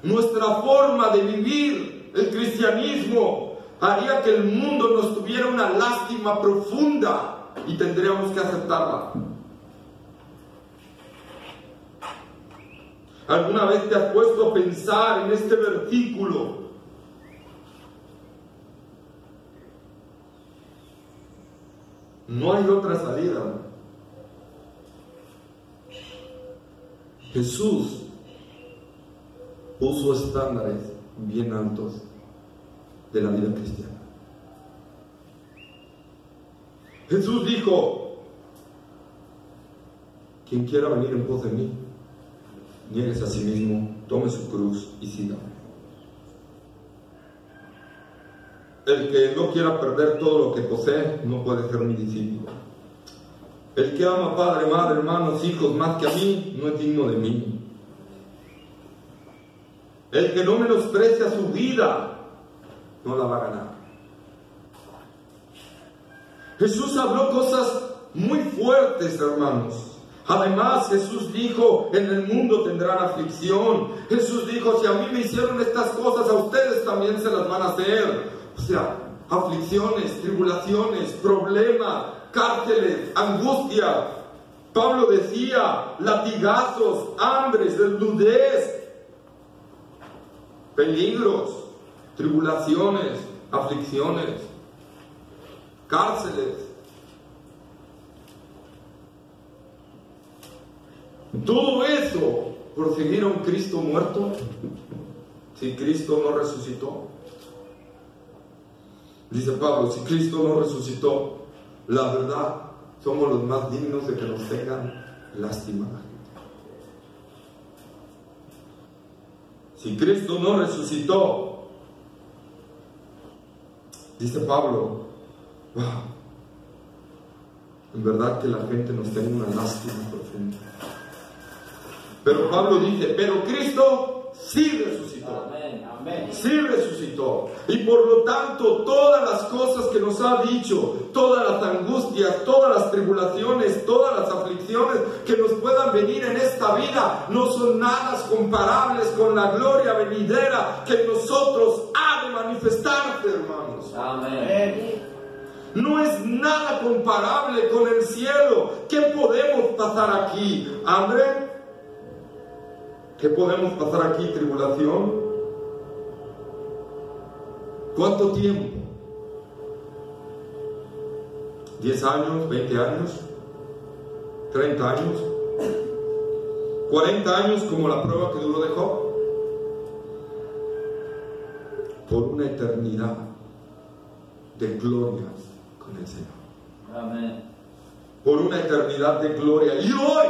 nuestra forma de vivir el cristianismo haría que el mundo nos tuviera una lástima profunda y tendríamos que aceptarla? ¿Alguna vez te has puesto a pensar en este versículo? No hay otra salida. Jesús puso estándares bien altos de la vida cristiana. Jesús dijo: quien quiera venir en pos de mí, nieguese a sí mismo, tome su cruz y sígame. El que no quiera perder todo lo que posee no puede ser mi discípulo. El que ama padre, madre, hermanos, hijos más que a mí no es digno de mí. El que no menosprecia su vida no la va a ganar. Jesús habló cosas muy fuertes, hermanos. Además, Jesús dijo: en el mundo tendrán aflicción. Jesús dijo: si a mí me hicieron estas cosas, a ustedes también se las van a hacer. O sea, aflicciones, tribulaciones, problemas, cárceles, angustia. Pablo decía: latigazos, hambres, desnudez, peligros, tribulaciones, aflicciones, cárceles. Todo eso por seguir a un Cristo muerto, si Cristo no resucitó. Dice Pablo: si Cristo no resucitó, la verdad, somos los más dignos de que nos tengan lástima. Si Cristo no resucitó, dice Pablo, wow, en verdad que la gente nos tenga una lástima profunda. Pero Pablo dice: pero Cristo sí resucitó. Amén. Amén. Sí resucitó. Y por lo tanto, todas las cosas que nos ha dicho, todas las angustias, todas las tribulaciones, todas las aflicciones que nos puedan venir en esta vida, no son nada comparables con la gloria venidera que en nosotros ha de manifestarse, hermanos. Amén. No es nada comparable con el cielo. ¿Qué podemos pasar aquí? ¿Hambre? ¿Qué podemos pasar aquí? ¿Tribulación? ¿Cuánto tiempo? ¿10 años? ¿20 años? ¿30 años? ¿40 años como la prueba que duró de Job? Por una eternidad de gloria con el Señor. Amén. Por una eternidad de gloria. Y hoy,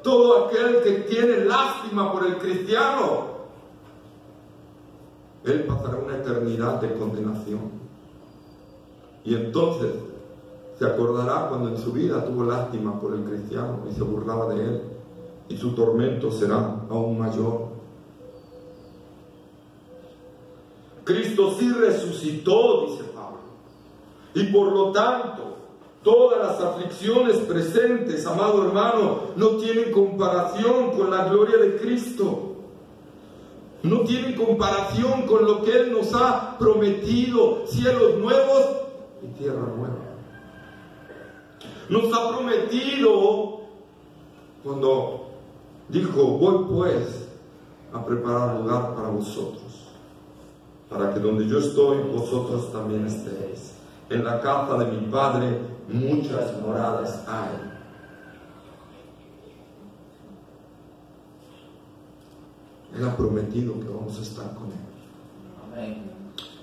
todo aquel que tiene lástima por el cristiano, él pasará una eternidad de condenación. Y entonces se acordará cuando en su vida tuvo lástima por el cristiano y se burlaba de él. Y su tormento será aún mayor. Cristo sí resucitó, dice Pablo. Y por lo tanto, todas las aflicciones presentes, amado hermano, no tienen comparación con la gloria de Cristo. No tienen comparación con lo que Él nos ha prometido, cielos nuevos y tierra nueva. Nos ha prometido cuando dijo: voy pues a preparar lugar para vosotros, para que donde yo estoy, vosotros también estéis. En la casa de mi Padre muchas moradas hay. Él ha prometido que vamos a estar con Él. Amén.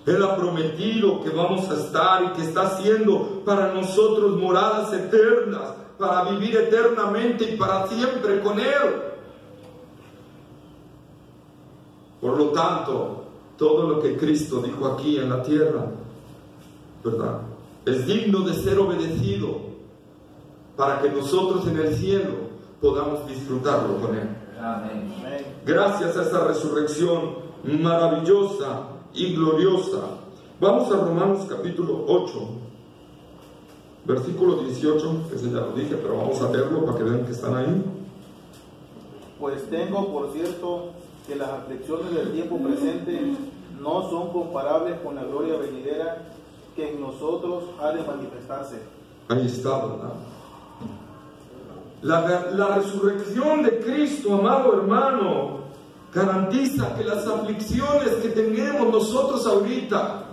Él ha prometido que vamos a estar y que está haciendo para nosotros moradas eternas, para vivir eternamente y para siempre con Él. Por lo tanto, todo lo que Cristo dijo aquí en la tierra, ¿verdad?, es digno de ser obedecido para que nosotros en el cielo podamos disfrutarlo con Él. Amén. Gracias a esa resurrección maravillosa y gloriosa. Vamos a Romanos capítulo 8, versículo 18, ese ya lo dije, pero vamos a leerlo para que vean que están ahí. Pues tengo por cierto que las aflicciones del tiempo presente no son comparables con la gloria venidera que en nosotros ha de manifestarse. Ahí está, ¿verdad? La resurrección de Cristo, amado hermano, garantiza que las aflicciones que tenemos nosotros ahorita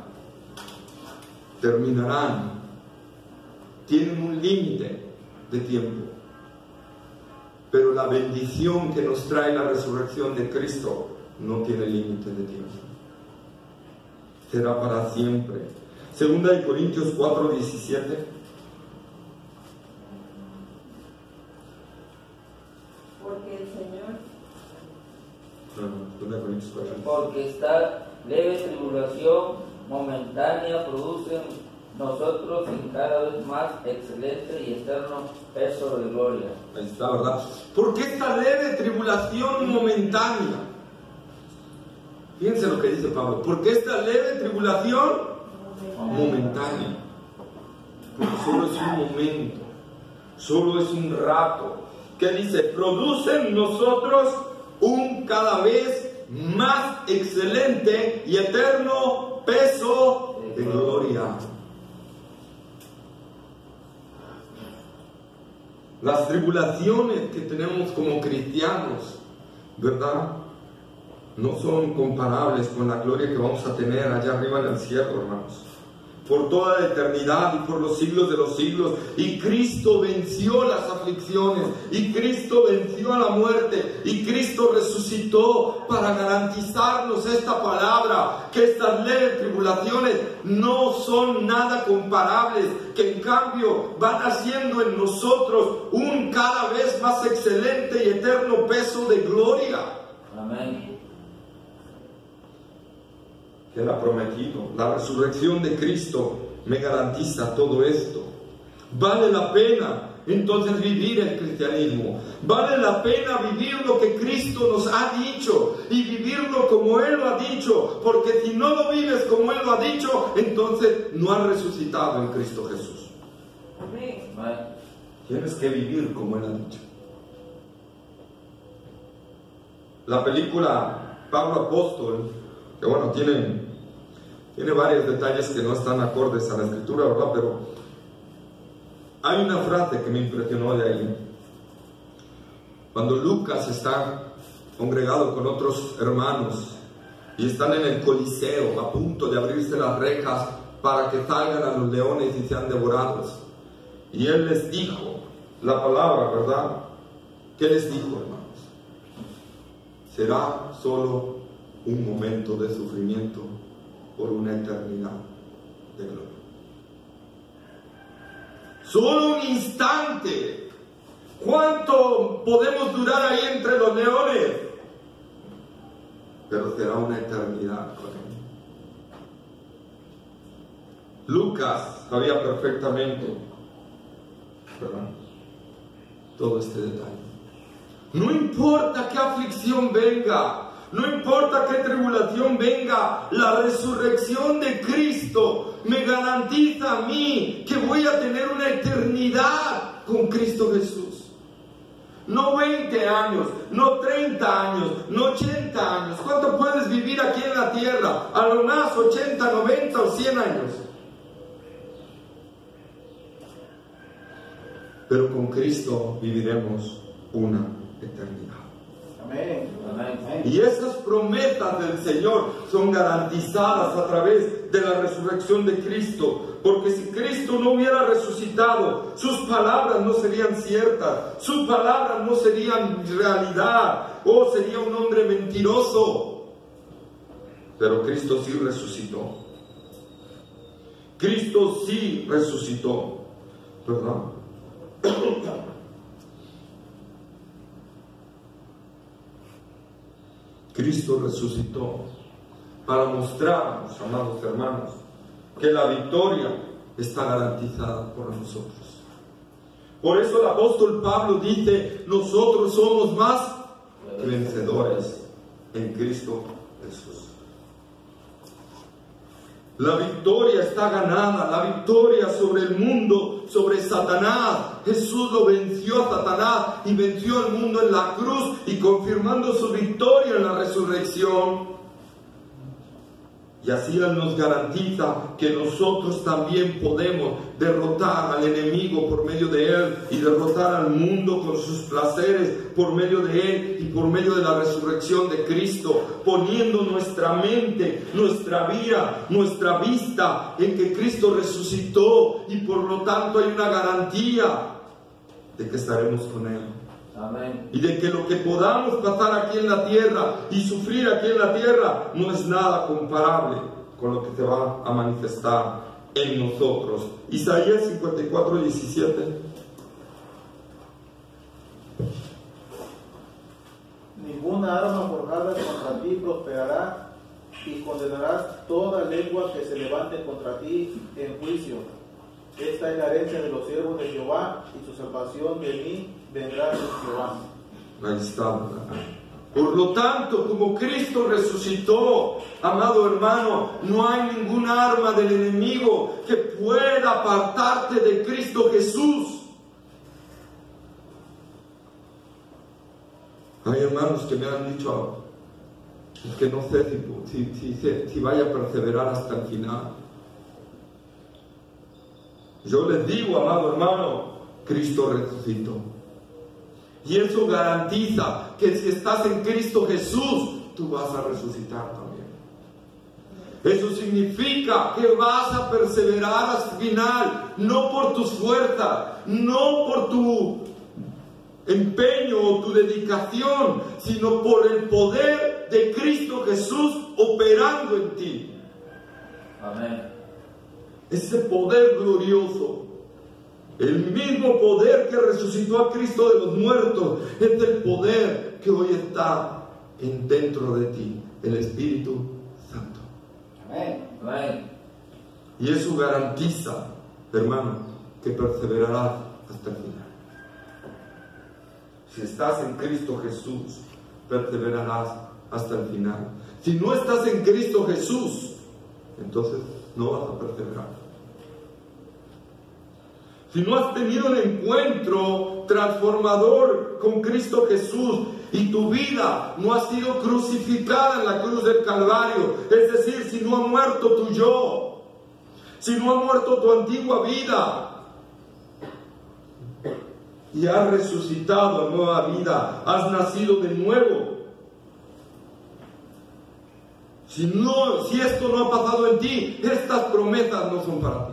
terminarán. Tienen un límite de tiempo. Pero la bendición que nos trae la resurrección de Cristo no tiene límite de tiempo. Será para siempre. Segunda de Corintios 4:17. Porque el Señor, porque esta leve tribulación momentánea produce en nosotros en cada vez más excelente y eterno peso de gloria. Ahí está, ¿verdad? Porque esta leve tribulación momentánea, fíjense lo que dice Pablo, porque esta leve tribulación momentánea, porque solo es un momento, solo es un rato, que dice, produce en nosotros un cada vez más excelente y eterno peso de gloria. Las tribulaciones que tenemos como cristianos, ¿verdad?, no son comparables con la gloria que vamos a tener allá arriba en el cielo, hermanos. Por toda la eternidad y por los siglos de los siglos. Y Cristo venció las aflicciones. Y Cristo venció a la muerte. Y Cristo resucitó para garantizarnos esta palabra. Que estas leves tribulaciones no son nada comparables. Que en cambio van haciendo en nosotros un cada vez más excelente y eterno peso de gloria. Amén. Que Él ha prometido. La resurrección de Cristo me garantiza todo esto. Vale la pena entonces vivir el cristianismo. Vale la pena vivir lo que Cristo Cristo nos ha dicho y vivirlo como Él lo ha dicho, porque si no lo vives como Él lo ha dicho, entonces no has resucitado en Cristo Jesús. Amén. Tienes que vivir como Él ha dicho. La película Pablo Apóstol, que bueno, tiene varios detalles que no están acordes a la escritura, ¿verdad? Pero hay una frase que me impresionó de ahí. Cuando Lucas está congregado con otros hermanos y están en el Coliseo a punto de abrirse las rejas para que salgan a los leones y sean devorados, y él les dijo la palabra, ¿verdad? ¿Qué les dijo, hermanos? Será solo un momento de sufrimiento por una eternidad de gloria. Solo un instante. ¿Cuánto podemos durar ahí entre los leones? Pero será una eternidad con Él. Lucas sabía perfectamente, ¿verdad?, todo este detalle. No importa qué aflicción venga, no importa qué tribulación venga, la resurrección de Cristo me garantiza a mí que voy a tener una eternidad con Cristo Jesús. No 20 años, no 30 años, no 80 años. ¿Cuánto puedes vivir aquí en la tierra? A lo más 80, 90 o 100 años. Pero con Cristo viviremos una eternidad. Amén. Amén. Y esas promesas del Señor son garantizadas a través de la resurrección de Cristo. Porque si Cristo no hubiera resucitado, sus palabras no serían ciertas, sus palabras no serían realidad, o sería un hombre mentiroso. Pero Cristo sí resucitó. Cristo sí resucitó, ¿verdad? Cristo resucitó para mostrarnos, amados hermanos, que la victoria está garantizada por nosotros. Por eso el apóstol Pablo dice: nosotros somos más que vencedores en Cristo Jesús. La victoria está ganada, la victoria sobre el mundo, sobre Satanás. Jesús lo venció a Satanás y venció al mundo en la cruz, y confirmando su victoria en la resurrección. Y así Él nos garantiza que nosotros también podemos derrotar al enemigo por medio de Él, y derrotar al mundo con sus placeres por medio de Él y por medio de la resurrección de Cristo, poniendo nuestra mente, nuestra vida, nuestra vista en que Cristo resucitó, y por lo tanto hay una garantía de que estaremos con Él. Amén. Y de que lo que podamos pasar aquí en la tierra y sufrir aquí en la tierra no es nada comparable con lo que se va a manifestar en nosotros. Isaías 54:17. Ninguna arma forjada contra ti prosperará, y condenarás toda lengua que se levante contra ti en juicio. Esta es la herencia de los siervos de Jehová, y su salvación de mí vendrá de Jehová. Ahí está. Por lo tanto, como Cristo resucitó, amado hermano, no hay ninguna arma del enemigo que pueda apartarte de Cristo Jesús. Hay hermanos que me han dicho que no sé si vaya a perseverar hasta el final. Yo les digo, amado hermano, Cristo resucitó. Y eso garantiza que si estás en Cristo Jesús, tú vas a resucitar también. Eso significa que vas a perseverar hasta el final, no por tus fuerzas, no por tu empeño o tu dedicación, sino por el poder de Cristo Jesús operando en ti. Amén. Ese poder glorioso, el mismo poder que resucitó a Cristo de los muertos, es el poder que hoy está dentro de ti, el Espíritu Santo. Amén. Amén. Y eso garantiza, hermano, que perseverarás hasta el final. Si estás en Cristo Jesús, perseverarás hasta el final. Si no estás en Cristo Jesús, entonces no vas a perseverar. Si no has tenido un encuentro transformador con Cristo Jesús y tu vida no ha sido crucificada en la cruz del Calvario, es decir, si no ha muerto tu yo, si no ha muerto tu antigua vida y has resucitado a nueva vida, has nacido de nuevo. Si esto no ha pasado en ti, estas promesas no son para ti.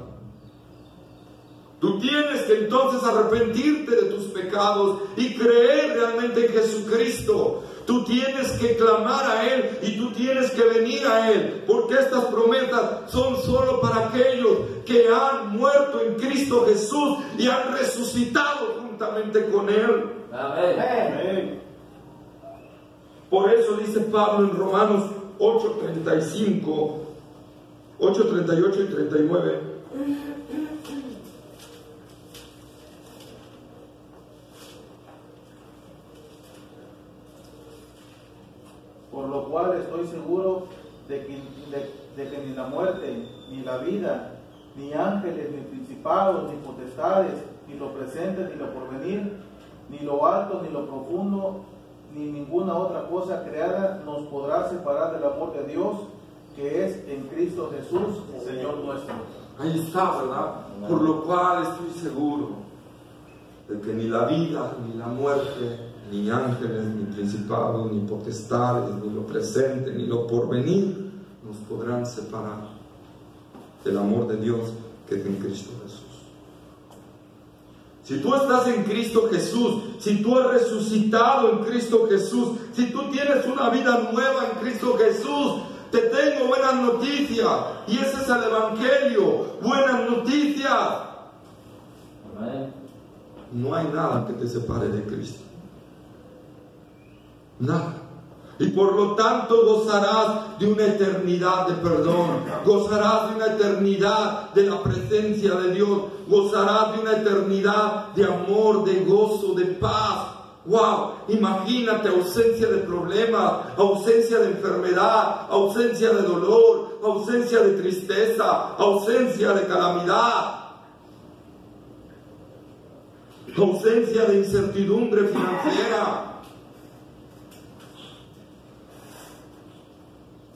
Tú tienes que entonces arrepentirte de tus pecados y creer realmente en Jesucristo. Tú tienes que clamar a Él y tú tienes que venir a Él, porque estas promesas son solo para aquellos que han muerto en Cristo Jesús y han resucitado juntamente con Él. Amén. Amén. Por eso dice Pablo en Romanos 8:35, 8:38 y 39. Por lo cual estoy seguro de que ni la muerte, ni la vida, ni ángeles, ni principados, ni potestades, ni lo presente, ni lo porvenir, ni lo alto, ni lo profundo, ni ninguna otra cosa creada nos podrá separar del amor de Dios que es en Cristo Jesús, Señor nuestro. Ahí está, ¿verdad? Por lo cual estoy seguro de que ni la vida, ni la muerte, ni ángeles, ni principados, ni potestades, ni lo presente, ni lo porvenir nos podrán separar del amor de Dios que es en Cristo Jesús. Si tú estás en Cristo Jesús, si tú has resucitado en Cristo Jesús, si tú tienes una vida nueva en Cristo Jesús, te tengo buenas noticias, y ese es el Evangelio, buenas noticias. Amén. No hay nada que te separe de Cristo. Nada. Y por lo tanto gozarás de una eternidad de perdón, gozarás de una eternidad de la presencia de Dios, gozarás de una eternidad de amor, de gozo, de paz. ¡Wow! Imagínate ausencia de problemas, ausencia de enfermedad, ausencia de dolor, ausencia de tristeza, ausencia de calamidad, ausencia de incertidumbre financiera.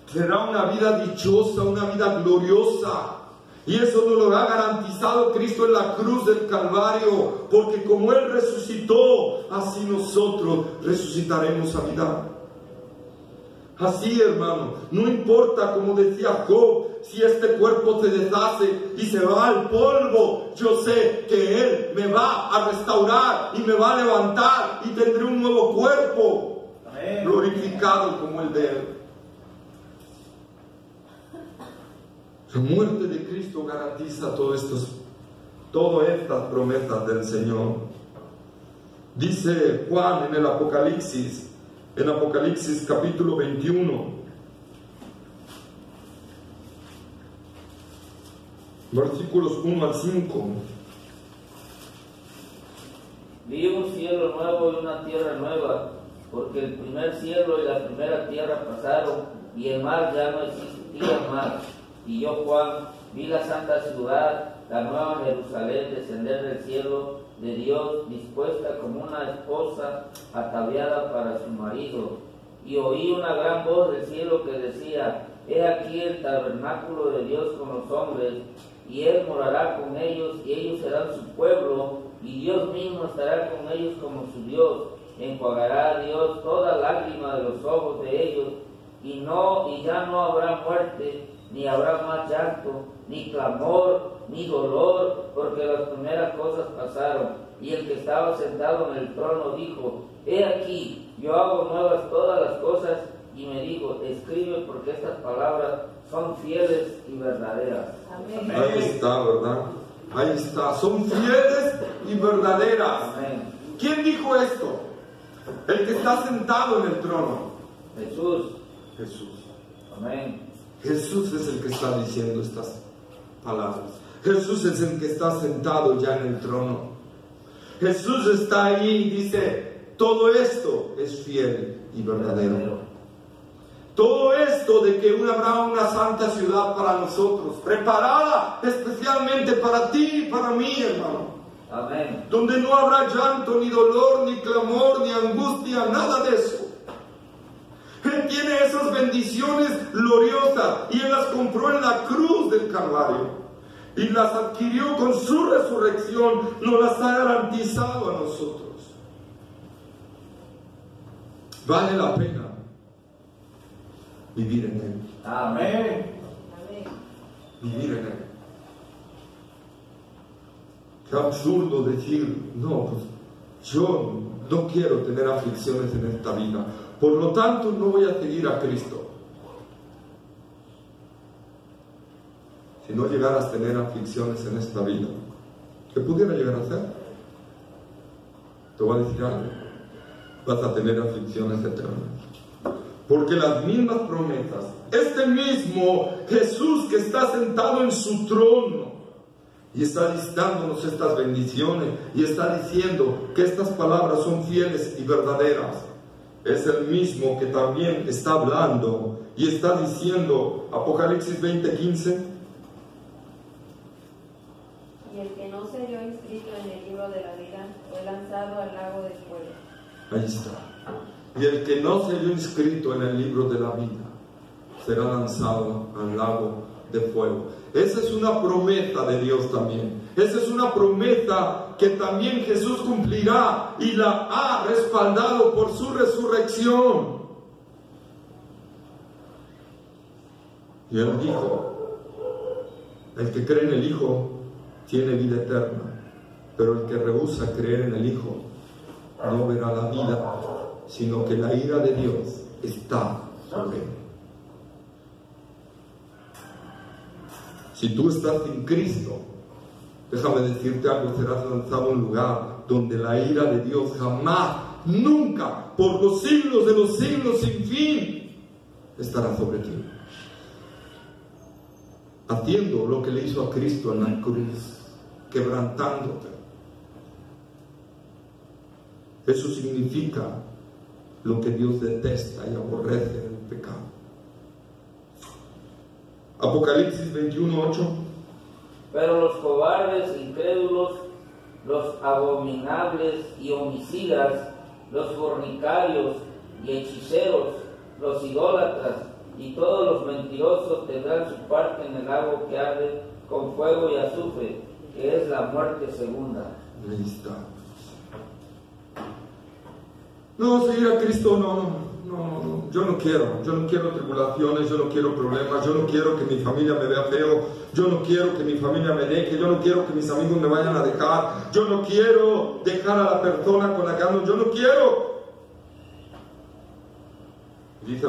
Será una vida dichosa, una vida gloriosa. Y eso nos lo ha garantizado Cristo en la cruz del Calvario. Porque como Él resucitó, así nosotros resucitaremos a vida. Así, hermano, no importa, como decía Job, si este cuerpo se deshace y se va al polvo, yo sé que Él me va a restaurar y me va a levantar y tendré un nuevo cuerpo. Amén. Glorificado como el de Él. La muerte de Cristo garantiza todas estas promesas del Señor. Dice Juan en el Apocalipsis, en Apocalipsis capítulo 21, versículos 1 al 5. Vi un cielo nuevo y una tierra nueva, porque el primer cielo y la primera tierra pasaron, y el mar ya no existía más. Y yo, Juan, vi la santa ciudad, la nueva Jerusalén, descender del cielo de Dios, dispuesta como una esposa ataviada para su marido. Y oí una gran voz del cielo que decía: He aquí el tabernáculo de Dios con los hombres, y Él morará con ellos, y ellos serán su pueblo, y Dios mismo estará con ellos como su Dios. Enjuagará a Dios toda lágrima de los ojos de ellos, y ya no habrá muerte, ni habrá más llanto, ni clamor, ni dolor, porque las primeras cosas pasaron. Y el que estaba sentado en el trono dijo: He aquí, yo hago nuevas todas las cosas. Y me dijo: Escribe, porque estas palabras son fieles y verdaderas. Amén. Ahí está, ¿verdad? Ahí está, son fieles y verdaderas. Amén. ¿Quién dijo esto? El que está sentado en el trono. Jesús. Jesús. Amén. Jesús es el que está diciendo estas palabras. Jesús es el que está sentado ya en el trono. Jesús está ahí y dice: todo esto es fiel y verdadero. Todo esto de que habrá una santa ciudad para nosotros, preparada especialmente para ti y para mí, hermano. Amén. Donde no habrá llanto, ni dolor, ni clamor, ni angustia, nada de eso. Él tiene esas bendiciones gloriosas y Él las compró en la cruz del Calvario. Y las adquirió con su resurrección, nos las ha garantizado a nosotros. Vale la pena vivir en Él. Amén. Vivir en Él. Qué absurdo decir, no, pues yo no quiero tener aflicciones en esta vida, por lo tanto no voy a seguir a Cristo. Si no llegaras a tener aflicciones en esta vida, ¿qué pudiera llegar a ser? Te voy a decir algo, vas a tener aflicciones eternas. Porque las mismas promesas, este mismo Jesús que está sentado en su trono y está dándonos estas bendiciones y está diciendo que estas palabras son fieles y verdaderas, es el mismo que también está hablando y está diciendo, Apocalipsis 20:15, y el que no se halló inscrito en el libro de la vida fue lanzado al lago de fuego. Ahí está. Y el que no se halló inscrito en el libro de la vida será lanzado al lago de fuego. Esa es una promesa de Dios también. Esa es una promesa que también Jesús cumplirá y la ha respaldado por su resurrección. Y Él dijo, el que cree en el Hijo tiene vida eterna, pero el que rehúsa creer en el Hijo no verá la vida, sino que la ira de Dios está sobre él. Si tú estás en Cristo, déjame decirte algo, serás lanzado a un lugar donde la ira de Dios jamás, nunca, por los siglos de los siglos sin fin, estará sobre ti. Haciendo lo que le hizo a Cristo en la cruz, quebrantándote. Eso significa lo que Dios detesta y aborrece del pecado. Apocalipsis 21:8. Pero los cobardes, incrédulos, los abominables y homicidas, los fornicarios y hechiceros, los idólatras y todos los mentirosos tendrán su parte en el lago que arde con fuego y azufre, que es la muerte segunda. Ahí está. No, seguir a Cristo, no, yo no quiero tribulaciones, yo no quiero problemas, yo no quiero que mi familia me vea feo, yo no quiero que mi familia me deje, yo no quiero que mis amigos me vayan a dejar, yo no quiero dejar a la persona con la que ando, yo no quiero. Dice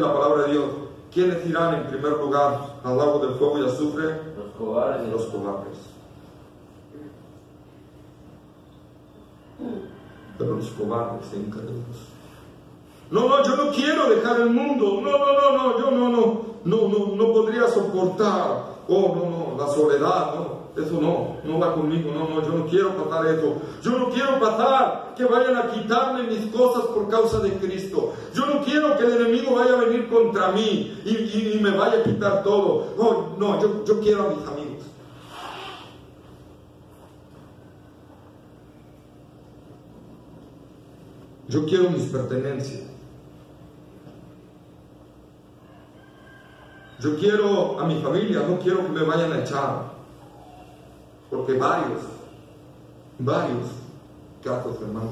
la palabra de Dios, ¿quiénes irán en primer lugar al lago del fuego y azufre? Los cobardes. Los cobardes. Pero los cobardes e incrédulos. No, yo no quiero dejar el mundo. Yo no podría soportar. La soledad, eso no va conmigo. Yo no quiero pasar eso. Yo no quiero pasar que vayan a quitarme mis cosas por causa de Cristo. Yo no quiero que el enemigo vaya a venir contra mí y me vaya a quitar todo. Yo quiero a mis amigos. Yo quiero mis pertenencias. Yo quiero a mi familia, no quiero que me vayan a echar. Porque varios casos, hermano,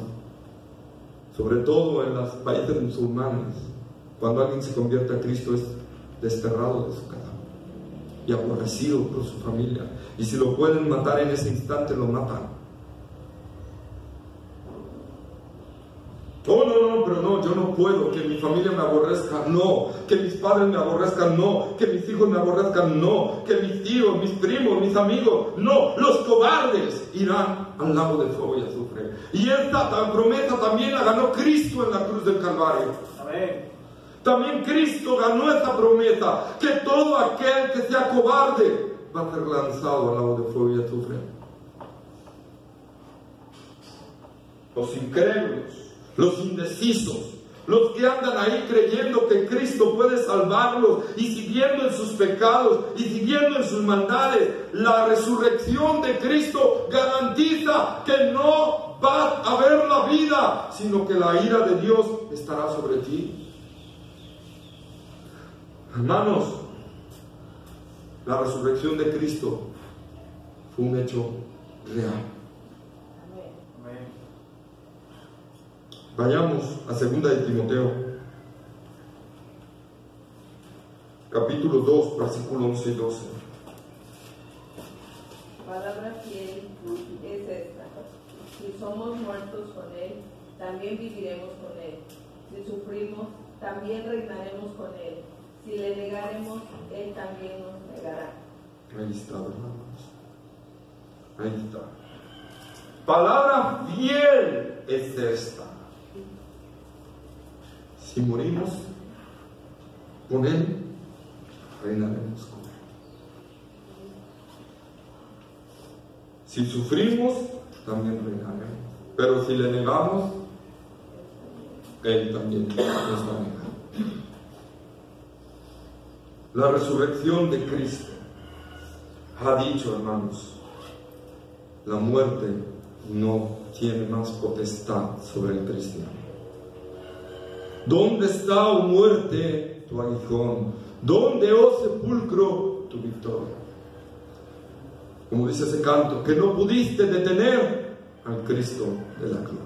sobre todo en los países musulmanes, cuando alguien se convierte a Cristo es desterrado de su casa y aborrecido por su familia. Y si lo pueden matar en ese instante, lo matan. Pero yo no puedo que mi familia me aborrezca, no, que mis padres me aborrezcan, no, que mis hijos me aborrezcan, no, que mis tíos, mis primos, mis amigos, no, los cobardes irán al lago del fuego y azufre. Y esta promesa también la ganó Cristo en la cruz del Calvario. Amén. También Cristo ganó esta promesa, que todo aquel que sea cobarde va a ser lanzado al lago del fuego y azufre. Los incrédulos, los indecisos, los que andan ahí creyendo que Cristo puede salvarlos y siguiendo en sus pecados y siguiendo en sus maldades, la resurrección de Cristo garantiza que no va a haber la vida, sino que la ira de Dios estará sobre ti. Hermanos, la resurrección de Cristo fue un hecho real. Vayamos a 2 de Timoteo, capítulo 2, versículos 11 y 12. Palabra fiel es esta: si somos muertos con Él, también viviremos con Él. Si sufrimos, también reinaremos con Él. Si le negaremos, Él también nos negará. Ahí está, hermanos. Ahí está. Palabra fiel es esta: si morimos con Él, reinaremos con Él. Si sufrimos, también reinaremos. Pero si le negamos, Él también nos va a negar. La resurrección de Cristo ha dicho, hermanos, la muerte no tiene más potestad sobre el cristiano. ¿Dónde está, oh muerte, tu aguijón? ¿Dónde, oh sepulcro, tu victoria? Como dice ese canto, que no pudiste detener al Cristo de la gloria.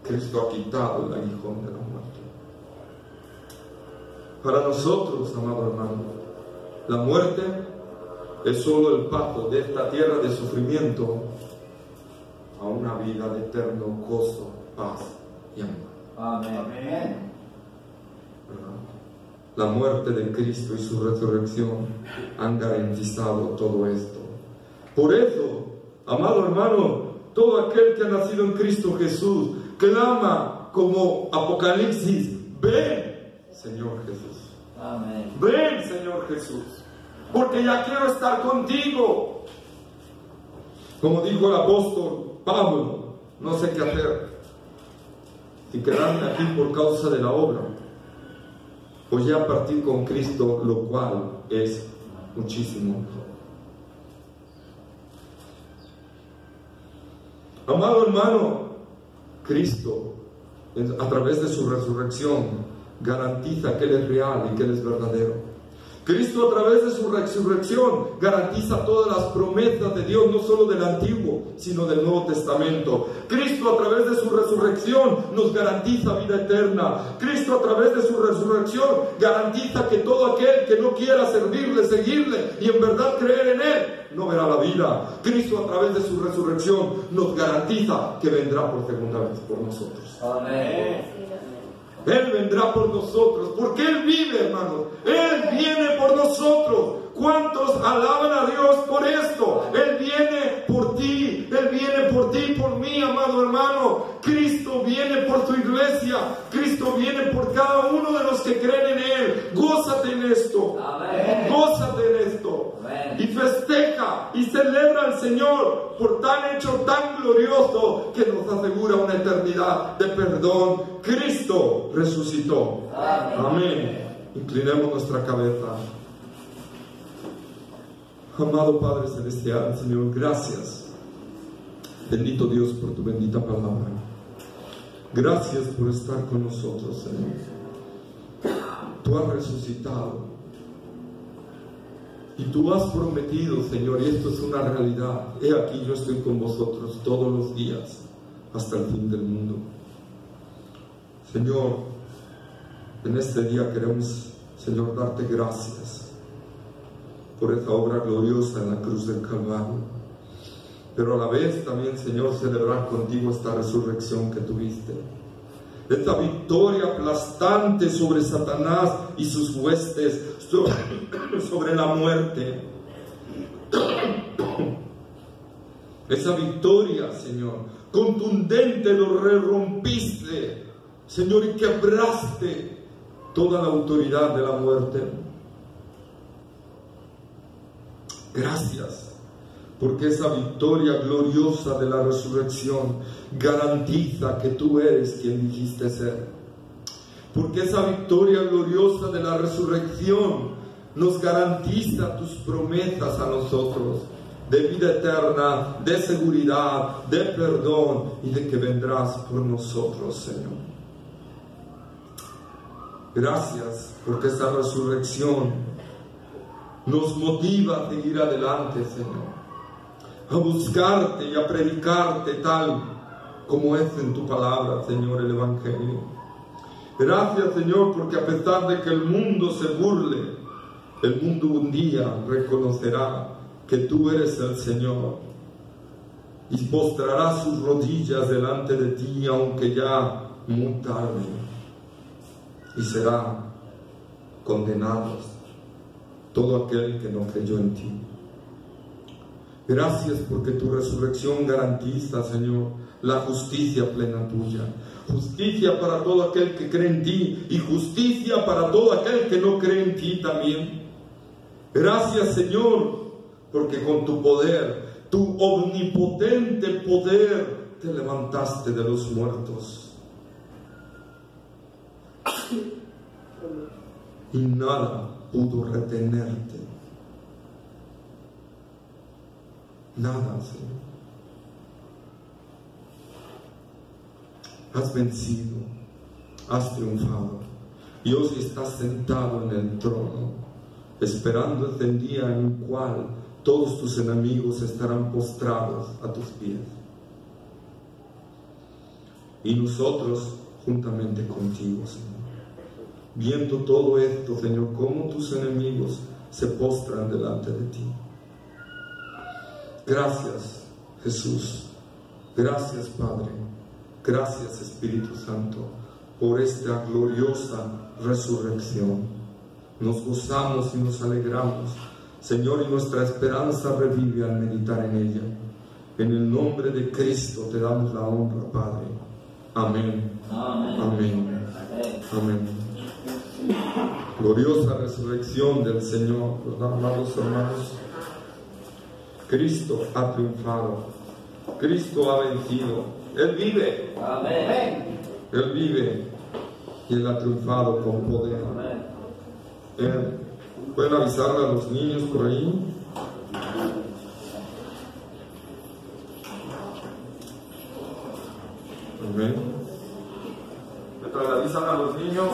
Cristo ha quitado el aguijón de la muerte. Para nosotros, amado hermano, la muerte es solo el paso de esta tierra de sufrimiento a una vida de eterno gozo, paz y amor. Amén. La muerte de Cristo y su resurrección han garantizado todo esto. Por eso, amado hermano, todo aquel que ha nacido en Cristo Jesús clama como Apocalipsis: ven, Señor Jesús. Amén. Ven, Señor Jesús, porque ya quiero estar contigo. Como dijo el apóstol Pablo, no sé qué hacer, si quedarme aquí por causa de la obra, o ya partir con Cristo, lo cual es muchísimo mejor. Amado hermano, Cristo, a través de su resurrección, garantiza que Él es real y que Él es verdadero. Cristo, a través de su resurrección, garantiza todas las promesas de Dios, no solo del Antiguo, sino del Nuevo Testamento. Cristo, a través de su resurrección, nos garantiza vida eterna. Cristo, a través de su resurrección, garantiza que todo aquel que no quiera servirle, seguirle y en verdad creer en Él, no verá la vida. Cristo, a través de su resurrección, nos garantiza que vendrá por segunda vez por nosotros. Amén. Él vendrá por nosotros, porque Él vive, hermanos. Él viene por nosotros. ¿Cuántos alaban a Dios por esto? Él viene por ti, Él viene por ti y por mí, amado hermano. Cristo viene por tu iglesia, Cristo viene por cada uno de los que creen en Él. Gózate en esto. Amén. Gózate en esto. Amén. Y festeja y celebra al Señor por tan hecho tan glorioso que nos asegura una eternidad de perdón. Cristo resucitó. Amén. Amén. Inclinemos nuestra cabeza. Amado Padre Celestial, Señor, gracias. Bendito Dios por tu bendita palabra. Gracias por estar con nosotros, Señor. Tú has resucitado. Y tú has prometido, Señor, y esto es una realidad. He aquí, yo estoy con vosotros todos los días hasta el fin del mundo. Señor, en este día queremos, Señor, darte gracias por esa obra gloriosa en la cruz del Calvario, pero a la vez también, Señor, celebrar contigo esta resurrección que tuviste, esta victoria aplastante sobre Satanás y sus huestes, sobre la muerte. Esa victoria, Señor, contundente, lo rompiste, Señor, y quebraste toda la autoridad de la muerte. Gracias, porque esa victoria gloriosa de la resurrección garantiza que tú eres quien dijiste ser. Porque esa victoria gloriosa de la resurrección nos garantiza tus promesas a nosotros de vida eterna, de seguridad, de perdón y de que vendrás por nosotros, Señor. Gracias porque esa resurrección nos motiva a seguir adelante, Señor, a buscarte y a predicarte tal como es en tu palabra, Señor, el Evangelio. Gracias, Señor, porque a pesar de que el mundo se burle, el mundo un día reconocerá que tú eres el Señor y postrará sus rodillas delante de ti, aunque ya muy tarde, y será condenado todo aquel que no creyó en ti. Gracias porque tu resurrección garantiza, Señor, la justicia plena tuya. Justicia para todo aquel que cree en ti y justicia para todo aquel que no cree en ti también. Gracias, Señor, porque con tu poder, tu omnipotente poder, te levantaste de los muertos. Y nada pudo retenerte. Nada, Señor. Has vencido, has triunfado y hoy estás sentado en el trono, esperando el día en el cual todos tus enemigos estarán postrados a tus pies. Y nosotros juntamente contigo, Señor, viendo todo esto, Señor, cómo tus enemigos se postran delante de ti. Gracias, Jesús. Gracias, Padre. Gracias, Espíritu Santo, por esta gloriosa resurrección. Nos gozamos y nos alegramos, Señor, y nuestra esperanza revive al meditar en ella. En el nombre de Cristo te damos la honra, Padre. Amén. Amén. Amén. Amén. Gloriosa resurrección del Señor, ¿verdad, amados hermanos? Cristo ha triunfado. Cristo ha vencido. Él vive. Amén. Él vive y Él ha triunfado con poder. Amén. ¿Pueden avisarle a los niños por ahí? Amén. Mientras le avisan a los niños,